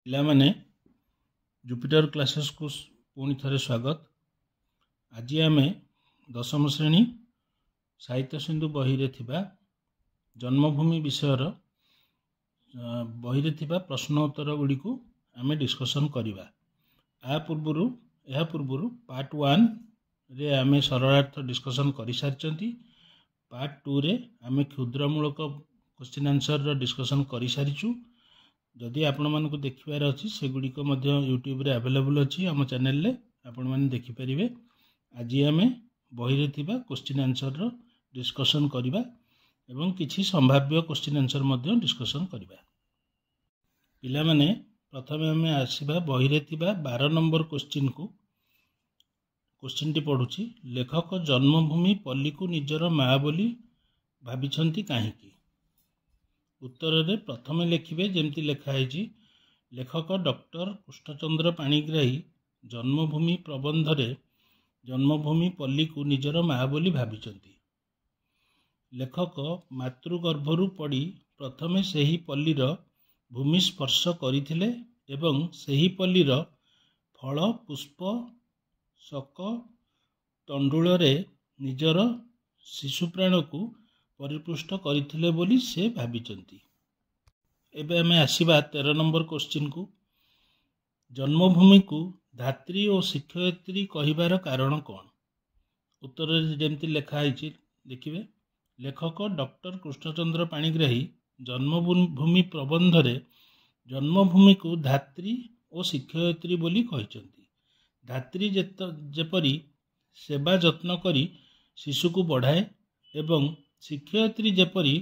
ପିଲାମାନେ ଜୁପିଟର କ୍ଲାसेसକୁ ପୁଣି ଥରେ ସ୍ୱାଗତ। ଆଜି ଆମେ ଦଶମ ଶ୍ରେଣୀ ସାହିତ୍ୟ ସିନ୍ଧୁ ବହିରେ ଥିବା ଜନ୍ମଭୂମି ବିଷୟର ବହିରେ ଥିବା ପ୍ରଶ୍ନ ଉତ୍ତର ଗୁଡ଼ିକୁ ଆମେ ଡିସ୍କସନ୍ କରିବା। ଏହା ପୂର୍ବରୁ ପାର୍ଟ 1 ରେ ଆମେ ସରଳାର୍ଥ ଡିସ୍କସନ୍ କରିସାରିଛନ୍ତି। ପାର୍ଟ 2 ରେ ଆମେ କ୍ଷୁଦ୍ରମୂଳକ क्वेश्चन आंसर डिस्कसन कर सारीचु। जदि आपण मानक देखिबार अछि सेगुड़िक मध्य यूट्यूब रे अवेलेबल अछि आम चैनल रे आपण माने देखि परिबे। आज आमे बही रे थिबा क्वेश्चन आंसर रो डिस्कसन करिबा एवं किछि संभाव्य क्वेश्चन आंसर मध्य डिस्कसन करिबा। पिला माने प्रथमे आमे आसीबा बही रे थिबा 12 नंबर क्वेश्चन को। क्वेश्चन टी पढुछि, लेखक जन्मभूमि पल्ली को निजर मां बोली भाबिछंती काहेकि? उत्तर रे प्रथमे लिखिबे जेमती लेखा है लेखक डॉक्टर कृष्णचंद्र पाणिग्राही जन्मभूमि प्रबंध रे जन्मभूमि पल्ली को निजर मां बोली भाबिचंती। लेखक मातृगर्भरु पड़ी प्रथमे सेही पल्लीर भूमि स्पर्श करथिले एवं सेही पल्लीर फल पुष्प शक तंडुल रे निजर शिशुप्राण को परिपुष्ट करथिले बोली से भाबिचंती। एबे हमें आसीबा 13 नंबर क्वेश्चन को। जन्मभूमि को धात्री और शिक्षयित्री कहिबार कारण कौन? उत्तर जेमती लेखा है लिखिबे, लेखक डॉक्टर कृष्णचंद्र पाणिग्राही जन्मभूमि प्रबंध रे जन्मभूमि को धात्री और शिक्षयित्री बोली कहिचंती। धात्री जेपरी सेवा जत्न करी शिशु को बढ़ाए एवं शिक्षयित्री जेपरी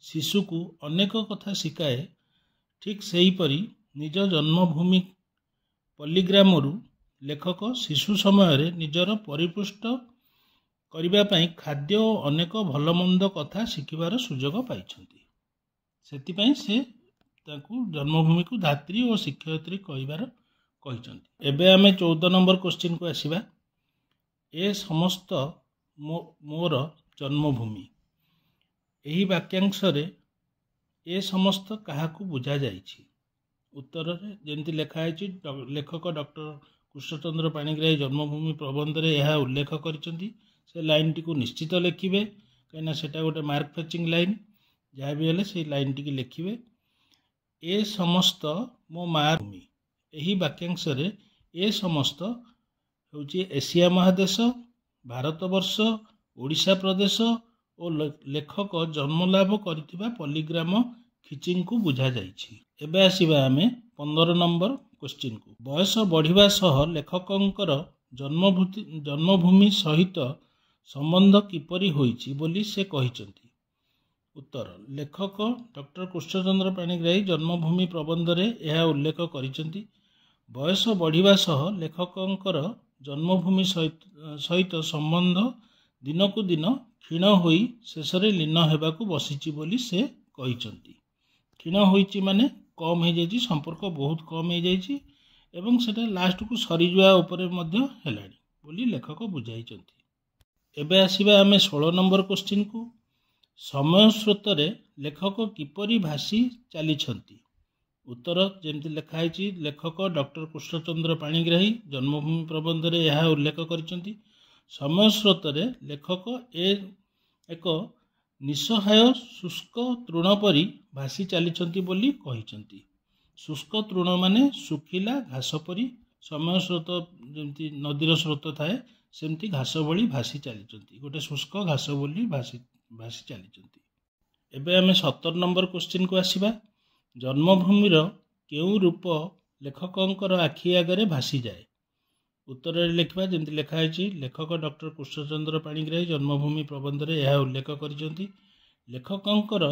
शिशु को अनेक कथा शिकाए, ठीक सही परी निज जन्मभूमि पल्लीग्रामरु लेखक शिशु समय रे निजर परिपुष्ट करिबा पई खाद्य और अनेक भलमंद कथा शिखिबार सुजोग पाइछंती। सेति पई से ताकू जन्मभूमि को धात्री और शिक्षयित्री कहिबार कहिछंती। एबे हमें 14 नंबर क्वेश्चन को आसीबा। ए समस्त मोर जन्मभूमि। एही वाक्यांश रे ए समस्त काहाकू बुझा जाइछि? उत्तर रे जेमती लेखा है लेखक डॉक्टर कृष्णचंद्र पाणिग्राही जन्मभूमि प्रबंध रे यह उल्लेख करिसेंती। से लाइन टी को निश्चित लिखिबे कहिना सेटा गोटे मार्क फेचिंग लाइन, जहाँ भी हेले से लाइन टी लिखिबे। ए समस्त मो मां भूमि। एही वाक्यांश रे ए समस्त होची एशिया महादेश, भारतवर्ष, ओडिशा प्रदेश और लेखक जन्मलाभ करथिबा पल्लीग्राम खिचिंग को बुझा जाइछि। एबे आसीबा हमें 15 नंबर क्वेश्चन को। बयस बढ़िबा सह लेखकंकर जन्मभूमि सहित संबंध किपरि होइछि बोली से कहिचंती? उत्तर, लेखक डॉक्टर कृष्णचंद्र पाणिग्राही जन्मभूमि प्रबंध रे यह उल्लेख करिचंती। बयस बढ़िबा सह लेखकंकर जन्मभूमि सहित संबंध दिनकू दिन क्षीण होई शेषरे लीन हेबाकू बसिची बोली से कहिचंती। क्षीण होइची माने कम हो जाइची, संपर्क बहुत कम हो जाइची एवं सेटा लास्ट को सरी जुआ ऊपर मध्य हेलानी बोली लेखक बुझाइचंती। एबे आसीबा हमें 16 नंबर क्वेश्चन को। समय स्रोत रे लेखक किपरि भासी चलीछंती? उत्तर जेमती लिखा है लेखक डॉक्टर कृष्णचंद्र पाणिग्राही जन्मभूमि प्रबंध रे यह उल्लेख करिसंती। समय स्रोत रे लेखक एक निसहाय शुष्क तृण परी भासी चलीछंती बोली कहिसंती। शुष्क तृण माने सुखिला घास परी, समय स्रोत जेमती नदीर स्रोत थाए सेमती घास भली भासी चलीछंती, गोटे शुष्क घास बोली भासी चलीछंती। एबे हमें 17 नंबर क्वेश्चन को आसीबा। जन्मभूमिर केउ रूप लेखकंकर आखि आगरे भासी जाए? उत्तर लिखा जमी लिखा है लेखक डॉक्टर कृष्णचंद्र पाणिग्राही जन्मभूमि प्रबंध रे यह उल्लेख करिसंती। लेखकंकर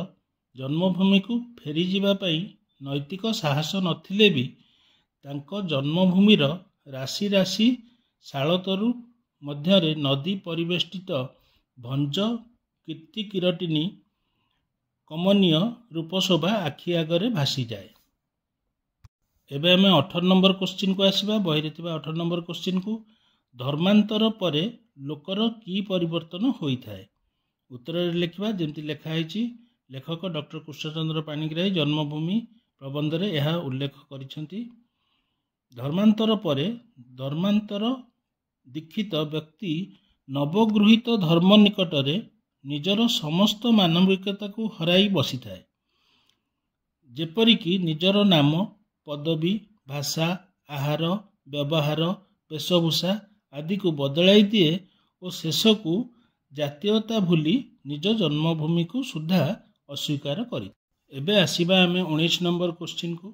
जन्मभूमि को फेरी जीवा पई नैतिक साहस नथिले भी तांको जन्मभूमिर राशि राशि शालतरु मध्यरे नदी परिवेष्टित भंज कीर्ति किरटिनी कमनीय रूपशोभा आखि आगरे भासी जाए। एबे हमें 18 नंबर क्वेश्चन को आसीबा। बही 18 नंबर क्वेश्चन को। धर्मांतर परे लोकर की परिवर्तन होई थाए? उत्तर लिखा जमती लिखा है लेखक डॉक्टर कृष्णचंद्र पाणिग्राही जन्मभूमि ପ୍ରବନ୍ଧରେ ଏହା ଉଲ୍ଲେଖ କରିଛନ୍ତି। ଧର୍ମାନ୍ତର ପରେ ଧର୍ମାନ୍ତର ଦୀକ୍ଷିତ ବ୍ୟକ୍ତି ନବଗୃହୀତ ଧର୍ମ ନିକଟରେ ନିଜର ସମସ୍ତ ମାନବିକତାକୁ ହରାଇ ବସିଥାଏ। ଯେପରିକି ନିଜର ନାମ, ପଦବୀ, ଭାଷା, ଆହାର, ବ୍ୟବହାର, ବେଶଭୂଷା ଆଦିକୁ ବଦଳାଇ ଦିଏ ଓ ଶେଷକୁ ଜାତୀୟତା ଭୁଲି ନିଜ ଜନ୍ମଭୂମିକୁ ସୁଦ୍ଧା ଅସ୍ୱୀକାର କରି। ଏବେ ଆସିବା ଆମେ 19 ନମ୍ବର କ୍ୱେଶ୍ଚିନ୍କୁ।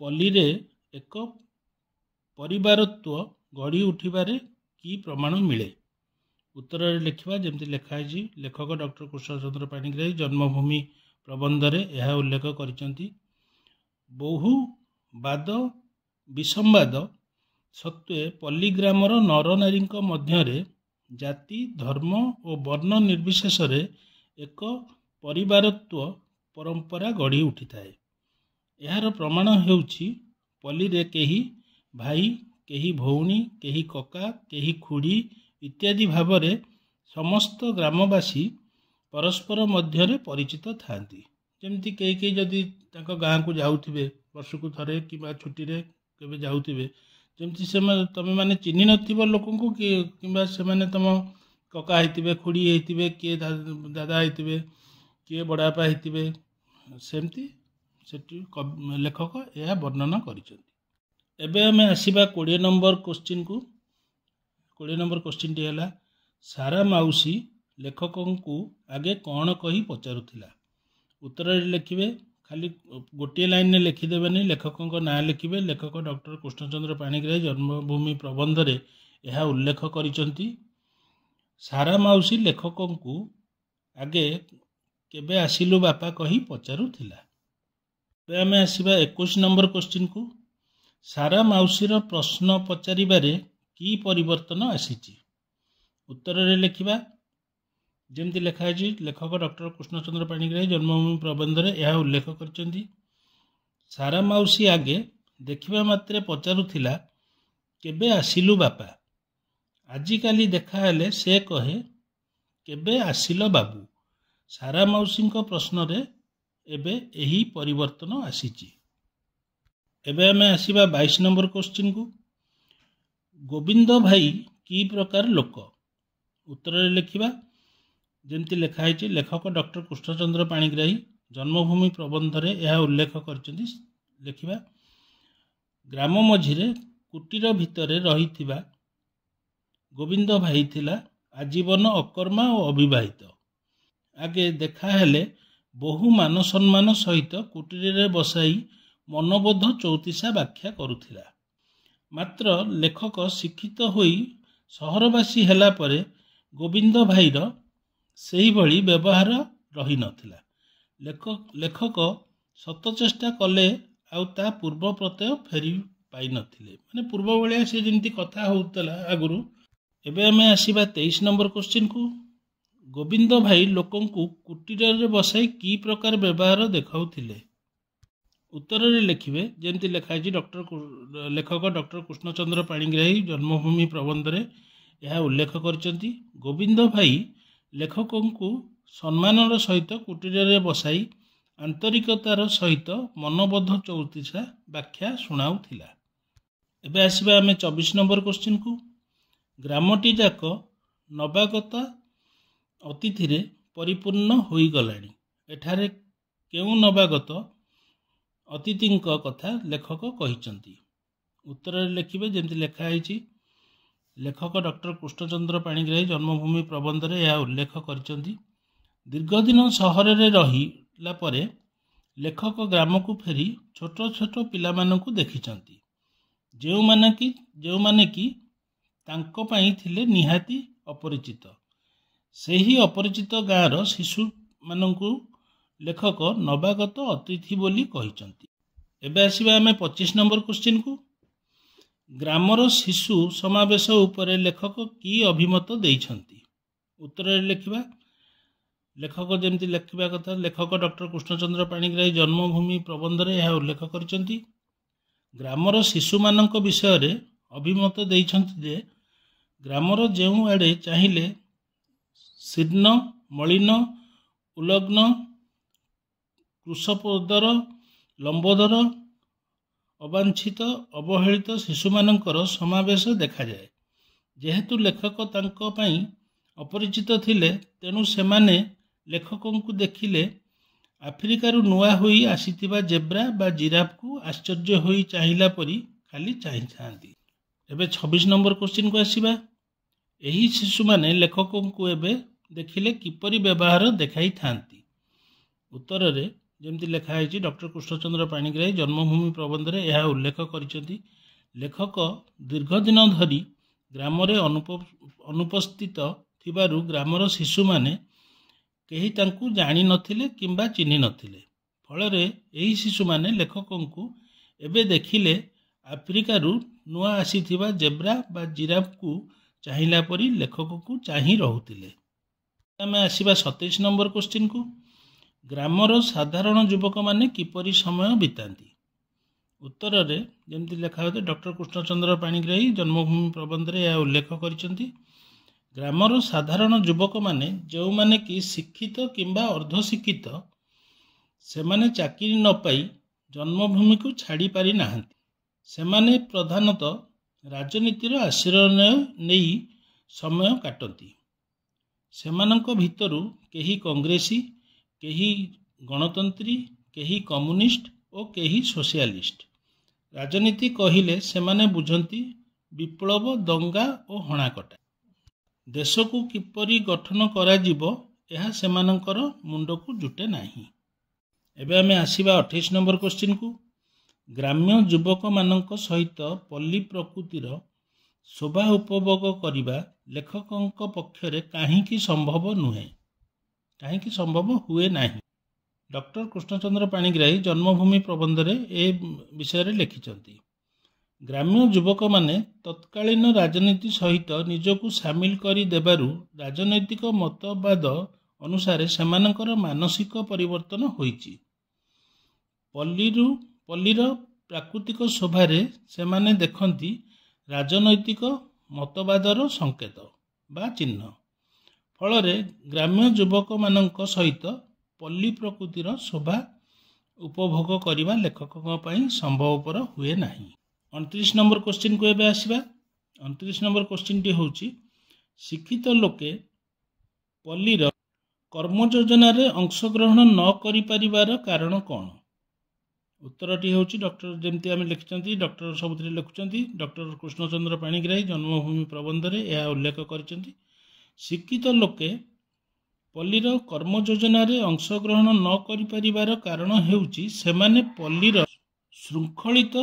ପଲ୍ଲୀରେ ଏକ ପରିବାରତ୍ୱ ଗଢ଼ି ଉଠିବାରେ କି ପ୍ରମାଣ ମିଳେ? ଉତ୍ତରରେ ଲେଖିବା ଯେମିତି ଲେଖା ହେଇଛି। ଲେଖକ ଡକ୍ଟର କୃଷ୍ଣଚନ୍ଦ୍ର ପାଣିଗ୍ରାହୀ ଜନ୍ମଭୂମି ପ୍ରବନ୍ଧରେ ଏହା ଉଲ୍ଲେଖ କରିଛନ୍ତି। ବହୁ ବାଦ ବିସମ୍ବାଦ ସତ୍ତ୍ୱେ ପଲ୍ଲୀ ଗ୍ରାମର ନରନାରୀଙ୍କ ମଧ୍ୟରେ ଜାତି, ଧର୍ମ ଓ ବର୍ଣ୍ଣ ନିର୍ବିଶେଷରେ ଏକ ପରିବାରତ୍ୱ ପରମ୍ପରା ଗଢ଼ି ଉଠିଥାଏ। ଏହାର ପ୍ରମାଣ ହେଉଛି ପଲ୍ଲୀରେ କେହି ଭାଇ, କେହି ଭଉଣୀ, କେହି କକା, କେହି ଖୁଡ଼ୀ ଇତ୍ୟାଦି ଭାବରେ ସମସ୍ତ ଗ୍ରାମବାସୀ ପରସ୍ପର ମଧ୍ୟରେ ପରିଚିତ ଥାନ୍ତି। ଯେମିତି କେହି କେହି ଯଦି ତାଙ୍କ ଗାଁକୁ ଯାଉଥିବେ ବର୍ଷକୁ ଥରେ କିମ୍ବା ଛୁଟିରେ କେବେ ଯାଉଥିବେ, ଯେମିତି ସେମାନେ ତମେମାନେ ଚିହ୍ନି ନଥିବ ଲୋକଙ୍କୁ, କିମ୍ବା ସେମାନେ ତମ କକା ହେଇଥିବେ, ଖୁଡ଼ୀ ହେଇଥିବେ, କିଏ ଦାଦା ହେଇଥିବେ, କିଏ ବଡ଼ବାପା ହେଇଥିବେ, ସେମିତି ସେଠି ଲେଖକ ଏହା ବର୍ଣ୍ଣନା କରିଛନ୍ତି। ଏବେ ଆମେ ଆସିବା 20 ନମ୍ବର କ୍ୱେଶ୍ଚିନ୍କୁ। 20 ନମ୍ବର କ୍ୱେଶ୍ଚିନ୍ଟି ହେଲା, ସାରା ମାଉସୀ ଲେଖକଙ୍କୁ ଆଗେ କ'ଣ କହି ପଚାରୁଥିଲା? ଉତ୍ତରରେ ଲେଖିବେ, ଖାଲି ଗୋଟିଏ ଲାଇନରେ ଲେଖିଦେବେନି, ଲେଖକଙ୍କ ନାଁ ଲେଖିବେ। ଲେଖକ ଡକ୍ଟର କୃଷ୍ଣଚନ୍ଦ୍ର ପାଣିଗ୍ରାହୀ ଜନ୍ମଭୂମି ପ୍ରବନ୍ଧରେ ଏହା ଉଲ୍ଲେଖ କରିଛନ୍ତି। ସାରା ମାଉସୀ ଲେଖକଙ୍କୁ ଆଗେ କେବେ ଆସିଲୁ ବାପା କହି ପଚାରୁଥିଲା। ଏବେ ଆମେ ଆସିବା 21 ନମ୍ବର କ୍ୱେଶ୍ଚିନ୍କୁ। ସାରା ମାଉସୀର ପ୍ରଶ୍ନ ପଚାରିବାରେ କି ପରିବର୍ତ୍ତନ ଆସିଛି? ଉତ୍ତରରେ ଲେଖିବା ଯେମିତି ଲେଖା ହେଇଛି। ଲେଖକ ଡକ୍ଟର କୃଷ୍ଣଚନ୍ଦ୍ର ପାଣିଗ୍ରାହୀ ଜନ୍ମଭୂମି ପ୍ରବନ୍ଧରେ ଏହା ଉଲ୍ଲେଖ କରିଛନ୍ତି। ସାରା ମାଉସୀ ଆଗେ ଦେଖିବା ମାତ୍ରେ ପଚାରୁଥିଲା, କେବେ ଆସିଲୁ ବାପା? ଆଜିକାଲି ଦେଖାହେଲେ ସେ କହେ, କେବେ ଆସିଲ ବାବୁ? ସାରା ମାଉସୀଙ୍କ ପ୍ରଶ୍ନରେ ଏବେ ଏହି ପରିବର୍ତ୍ତନ ଆସିଛି। ଏବେ ଆମେ ଆସିବା 22 ନମ୍ବର କ୍ୱେଶ୍ଚିନ୍କୁ। ଗୋବିନ୍ଦ ଭାଇ କି ପ୍ରକାର ଲୋକ? ଉତ୍ତରରେ ଲେଖିବା ଯେମିତି ଲେଖା ହେଇଛି। ଲେଖକ ଡକ୍ଟର କୃଷ୍ଣଚନ୍ଦ୍ର ପାଣିଗ୍ରାହୀ ଜନ୍ମଭୂମି ପ୍ରବନ୍ଧରେ ଏହା ଉଲ୍ଲେଖ କରିଛନ୍ତି। ଲେଖିବା, ଗ୍ରାମ ମଝିରେ କୁଟୀର ଭିତରେ ରହିଥିବା ଗୋବିନ୍ଦ ଭାଇ ଥିଲା ଆଜୀବନ ଅକର୍ମା ଓ ଅବିବାହିତ। ଆଗେ ଦେଖାହେଲେ ବହୁ ମାନ ସମ୍ମାନ ସହିତ କୁଟୀରରେ ବସାଇ ମନବୋଧ ଚଉତିଶା ବ୍ୟାଖ୍ୟା କରୁଥିଲା। ମାତ୍ର ଲେଖକ ଶିକ୍ଷିତ ହୋଇ ସହରବାସୀ ହେଲା ପରେ ଗୋବିନ୍ଦ ଭାଇର ସେହିଭଳି ବ୍ୟବହାର ରହିନଥିଲା। ଲେଖକ ଶତ ଚେଷ୍ଟା କଲେ ଆଉ ତା ପୂର୍ବ ପ୍ରତ୍ୟୟ ଫେରି ପାଇନଥିଲେ, ମାନେ ପୂର୍ବ ଭଳିଆ ସେ ଯେମିତି କଥା ହେଉଥିଲା ଆଗରୁ। ଏବେ ଆମେ ଆସିବା 23 ନମ୍ବର କ୍ୱେଶ୍ଚିନ୍କୁ। ଗୋବିନ୍ଦ ଭାଇ ଲୋକଙ୍କୁ କୁଟୀରରେ ବସାଇ କି ପ୍ରକାର ବ୍ୟବହାର ଦେଖାଉଥିଲେ? ଉତ୍ତରରେ ଲେଖିବେ ଯେମିତି ଲେଖା ହେଇଛି। ଲେଖକ ଡକ୍ଟର କୃଷ୍ଣଚନ୍ଦ୍ର ପାଣିଗ୍ରାହୀ ଜନ୍ମଭୂମି ପ୍ରବନ୍ଧରେ ଏହା ଉଲ୍ଲେଖ କରିଛନ୍ତି। ଗୋବିନ୍ଦ ଭାଇ ଲେଖକଙ୍କୁ ସମ୍ମାନର ସହିତ କୁଟୀରରେ ବସାଇ ଆନ୍ତରିକତାର ସହିତ ମନବୋଧ ଚଉତିଶା ବ୍ୟାଖ୍ୟା ଶୁଣାଉଥିଲା। ଏବେ ଆସିବା ଆମେ 24 ନମ୍ବର କ୍ୱେଶ୍ଚିନ୍କୁ। ଗ୍ରାମଟି ଯାକ ନବାଗତ ଅତିଥିରେ ପରିପୂର୍ଣ୍ଣ ହୋଇଗଲାଣି। ଏଠାରେ କେଉଁ ନବାଗତ ଅତିଥିଙ୍କ କଥା ଲେଖକ କହିଛନ୍ତି? ଉତ୍ତରରେ ଲେଖିବେ ଯେମିତି ଲେଖା ହେଇଛି। ଲେଖକ ଡକ୍ଟର କୃଷ୍ଣଚନ୍ଦ୍ର ପାଣିଗ୍ରାହୀ ଜନ୍ମଭୂମି ପ୍ରବନ୍ଧରେ ଏହା ଉଲ୍ଲେଖ କରିଛନ୍ତି। ଦୀର୍ଘଦିନ ସହରରେ ରହିଲା ପରେ ଲେଖକ ଗ୍ରାମକୁ ଫେରି ଛୋଟ ଛୋଟ ପିଲାମାନଙ୍କୁ ଦେଖିଛନ୍ତି, ଯେଉଁମାନେ କି ତାଙ୍କ ପାଇଁ ଥିଲେ ନିହାତି ଅପରିଚିତ। ସେହି ଅପରିଚିତ ଗାଁର ଶିଶୁମାନଙ୍କୁ ଲେଖକ ନବାଗତ ଅତିଥି ବୋଲି କହିଛନ୍ତି। ଏବେ ଆସିବା ଆମେ 25 ନମ୍ବର କ୍ୱେଶ୍ଚିନ୍କୁ। ଗ୍ରାମର ଶିଶୁ ସମାବେଶ ଉପରେ ଲେଖକ କି ଅଭିମତ ଦେଇଛନ୍ତି? ଉତ୍ତରରେ ଲେଖିବା ଲେଖକ ଯେମିତି ଲେଖିବା କଥା। ଲେଖକ ଡକ୍ଟର କୃଷ୍ଣଚନ୍ଦ୍ର ପାଣିଗ୍ରାହୀ ଜନ୍ମଭୂମି ପ୍ରବନ୍ଧରେ ଏହା ଉଲ୍ଲେଖ କରିଛନ୍ତି। ଗ୍ରାମର ଶିଶୁମାନଙ୍କ ବିଷୟରେ ଅଭିମତ ଦେଇଛନ୍ତି ଯେ ଗ୍ରାମର ଯେଉଁ ଆଡ଼େ ଚାହିଁଲେ ଶୀର୍ଣ୍ଣ, ମଳିନ, ଉଲଗ୍ନ, କୃଶପଦର ଲମ୍ବୋଦର ଅବାଞ୍ଛିତ ଅବହେଳିତ ଶିଶୁମାନଙ୍କର ସମାବେଶ ଦେଖାଯାଏ। ଯେହେତୁ ଲେଖକ ତାଙ୍କ ପାଇଁ ଅପରିଚିତ ଥିଲେ, ତେଣୁ ସେମାନେ ଲେଖକଙ୍କୁ ଦେଖିଲେ ଆଫ୍ରିକାରୁ ନୂଆ ହୋଇ ଆସିଥିବା ଜେବ୍ରା ବା ଜିରାଫକୁ ଆଶ୍ଚର୍ଯ୍ୟ ହୋଇ ଚାହିଁଲା ପରି ଖାଲି ଚାହିଁଥାନ୍ତି। ଏବେ 26 ନମ୍ବର କ୍ୱେଶ୍ଚିନ୍କୁ ଆସିବା। ଏହି ଶିଶୁମାନେ ଲେଖକଙ୍କୁ ଏବେ ଦେଖିଲେ କିପରି ବ୍ୟବହାର ଦେଖାଇଥାନ୍ତି? ଉତ୍ତରରେ ଯେମିତି ଲେଖା ହେଇଛି, ଡକ୍ଟର କୃଷ୍ଣଚନ୍ଦ୍ର ପାଣିଗ୍ରାହୀ ଜନ୍ମଭୂମି ପ୍ରବନ୍ଧରେ ଏହା ଉଲ୍ଲେଖ କରିଛନ୍ତି। ଲେଖକ ଦୀର୍ଘ ଦିନ ଧରି ଗ୍ରାମରେ ଅନୁପସ୍ଥିତ ଥିବାରୁ ଗ୍ରାମର ଶିଶୁମାନେ କେହି ତାଙ୍କୁ ଜାଣିନଥିଲେ କିମ୍ବା ଚିହ୍ନି ନଥିଲେ। ଫଳରେ ଏହି ଶିଶୁମାନେ ଲେଖକଙ୍କୁ ଏବେ ଦେଖିଲେ ଆଫ୍ରିକାରୁ ନୂଆ ଆସିଥିବା ଜେବ୍ରା ବା ଜିରାଫକୁ ଚାହିଁଲା ପରି ଲେଖକକୁ ଚାହିଁ ରହୁଥିଲେ। ଆମେ ଆସିବା 27 ନମ୍ବର କ୍ୱେଶ୍ଚିନ୍କୁ। ଗ୍ରାମର ସାଧାରଣ ଯୁବକମାନେ କିପରି ସମୟ ବିତାନ୍ତି? ଉତ୍ତରରେ ଯେମିତି ଲେଖା ହେଉଛି, ଡକ୍ଟର କୃଷ୍ଣଚନ୍ଦ୍ର ପାଣିଗ୍ରାହୀ ଜନ୍ମଭୂମି ପ୍ରବନ୍ଧରେ ଏହା ଉଲ୍ଲେଖ କରିଛନ୍ତି। ଗ୍ରାମର ସାଧାରଣ ଯୁବକମାନେ ଯେଉଁମାନେ କି ଶିକ୍ଷିତ କିମ୍ବା ଅର୍ଦ୍ଧଶିକ୍ଷିତ, ସେମାନେ ଚାକିରି ନ ପାଇ ଜନ୍ମଭୂମିକୁ ଛାଡ଼ି ପାରି ନାହାନ୍ତି। ସେମାନେ ପ୍ରଧାନତଃ ରାଜନୀତିର ଆଶ୍ରୟ ନେଇ ସମୟ କାଟନ୍ତି। ସେମାନଙ୍କ ଭିତରୁ କେହି କଂଗ୍ରେସୀ, କେହି ଗଣତନ୍ତ୍ରୀ, କେହି କମ୍ୟୁନିଷ୍ଟ ଓ କେହି ସୋସିଆଲିଷ୍ଟ। ରାଜନୀତି କହିଲେ ସେମାନେ ବୁଝନ୍ତି ବିପ୍ଳବ, ଦଙ୍ଗା ଓ ହଣାକଟା। ଦେଶକୁ କିପରି ଗଠନ କରାଯିବ, ଏହା ସେମାନଙ୍କର ମୁଣ୍ଡକୁ ଜୁଟେ ନାହିଁ। ଏବେ ଆମେ ଆସିବା 28 ନମ୍ବର କ୍ୱେଶ୍ଚିନ୍କୁ। ଗ୍ରାମ୍ୟ ଯୁବକମାନଙ୍କ ସହିତ ପଲ୍ଲୀ ପ୍ରକୃତିର ଶୋଭା ଉପଭୋଗ କରିବା ଲେଖକଙ୍କ ପକ୍ଷରେ କାହିଁକି ସମ୍ଭବ ନୁହେଁ, କାହିଁକି ସମ୍ଭବ ହୁଏ ନାହିଁ? ଡକ୍ଟର କୃଷ୍ଣଚନ୍ଦ୍ର ପାଣିଗ୍ରାହୀ ଜନ୍ମଭୂମି ପ୍ରବନ୍ଧରେ ଏ ବିଷୟରେ ଲେଖିଛନ୍ତି। ଗ୍ରାମ୍ୟ ଯୁବକମାନେ ତତ୍କାଳୀନ ରାଜନୀତି ସହିତ ନିଜକୁ ସାମିଲ କରି ଦେବାରୁ ରାଜନୈତିକ ମତବାଦ ଅନୁସାରେ ସେମାନଙ୍କର ମାନସିକ ପରିବର୍ତ୍ତନ ହୋଇଛି। ପଲ୍ଲୀର ପ୍ରାକୃତିକ ଶୋଭାରେ ସେମାନେ ଦେଖନ୍ତି ରାଜନୈତିକ ମତବାଦର ସଂକେତ ବା ଚିହ୍ନ। ଫଳରେ ଗ୍ରାମ୍ୟ ଯୁବକମାନଙ୍କ ସହିତ ପଲ୍ଲୀ ପ୍ରକୃତିର ଶୋଭା ଉପଭୋଗ କରିବା ଲେଖକଙ୍କ ପାଇଁ ସମ୍ଭବପର ହୁଏ ନାହିଁ। 29 ନମ୍ବର କ୍ୱେଶ୍ଚିନ୍କୁ ଏବେ ଆସିବା। 29 ନମ୍ବର କ୍ୱେଶ୍ଚିନ୍ଟି ହେଉଛି, ଶିକ୍ଷିତ ଲୋକେ ପଲ୍ଲୀର କର୍ମଯୋଜନାରେ ଅଂଶଗ୍ରହଣ ନ କରିପାରିବାର କାରଣ କ'ଣ? ଉତ୍ତରଟି ହେଉଛି, ଡକ୍ଟର ଯେମିତି ଆମେ ଲେଖିଛନ୍ତି, ଡକ୍ଟର ସବୁଥିରେ ଲେଖୁଛନ୍ତି, ଡକ୍ଟର କୃଷ୍ଣଚନ୍ଦ୍ର ପାଣିଗ୍ରାହୀ ଜନ୍ମଭୂମି ପ୍ରବନ୍ଧରେ ଏହା ଉଲ୍ଲେଖ କରିଛନ୍ତି। ଶିକ୍ଷିତ ଲୋକେ ପଲ୍ଲୀର କର୍ମଯୋଜନାରେ ଅଂଶଗ୍ରହଣ ନ କରିପାରିବାର କାରଣ ହେଉଛି ସେମାନେ ପଲ୍ଲୀର ଶୃଙ୍ଖଳିତ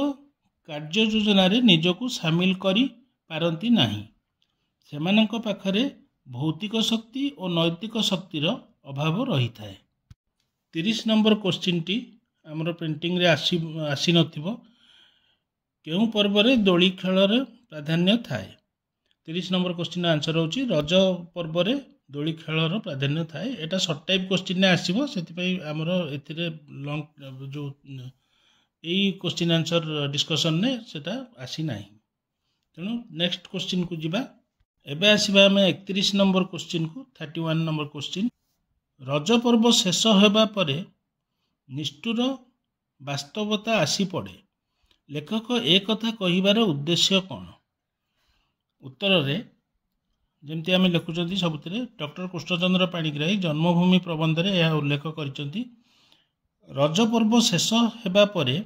କାର୍ଯ୍ୟଯୋଜନାରେ ନିଜକୁ ସାମିଲ କରି ପାରନ୍ତି ନାହିଁ। ସେମାନଙ୍କ ପାଖରେ ଭୌତିକ ଶକ୍ତି ଓ ନୈତିକ ଶକ୍ତିର ଅଭାବ ରହିଥାଏ। 30 ନମ୍ବର କ୍ୱେଶ୍ଚିନ୍ଟି ଆମର ପ୍ରିଣ୍ଟିଂରେ ଆସିନଥିବ। କେଉଁ ପର୍ବରେ ଦୋଳି ଖେଳର ପ୍ରାଧାନ୍ୟ ଥାଏ? 30 ନମ୍ବର କ୍ୱେଶ୍ଚିନ୍ର ଆନ୍ସର ହେଉଛି ରଜ ପର୍ବରେ ଦୋଳି ଖେଳର ପ୍ରାଧାନ୍ୟ ଥାଏ। ଏଇଟା ସର୍ଟ ଟାଇପ୍ କ୍ୱେଶ୍ଚିନ୍ରେ ଆସିବ, ସେଥିପାଇଁ ଆମର ଏଥିରେ ଲଙ୍ଗ ଯେଉଁ ଏଇ କ୍ୱେଶ୍ଚିନ୍ ଆନ୍ସର ଡିସ୍କସନ୍ରେ ସେଟା ଆସିନାହିଁ। ତେଣୁ ନେକ୍ସଟ କ୍ୱେଶ୍ଚିନ୍କୁ ଯିବା। ଏବେ ଆସିବା ଆମେ 31 ନମ୍ବର କ୍ୱେଶ୍ଚିନ୍କୁ। 31 ନମ୍ବର କ୍ୱେଶ୍ଚିନ୍, ରଜ ପର୍ବ ଶେଷ ହେବା ପରେ ନିଷ୍ଠୁର ବାସ୍ତବତା ଆସି ପଡ଼େ, ଲେଖକ ଏ କଥା କହିବାର ଉଦ୍ଦେଶ୍ୟ କ'ଣ? ଉତ୍ତରରେ ଯେମିତି ଆମେ ଲେଖୁଛନ୍ତି ସବୁଥିରେ, ଡକ୍ଟର କୃଷ୍ଣଚନ୍ଦ୍ର ପାଣିଗ୍ରାହୀ ଜନ୍ମଭୂମି ପ୍ରବନ୍ଧରେ ଏହା ଉଲ୍ଲେଖ କରିଛନ୍ତି। ରଜ ପର୍ବ ଶେଷ ହେବା ପରେ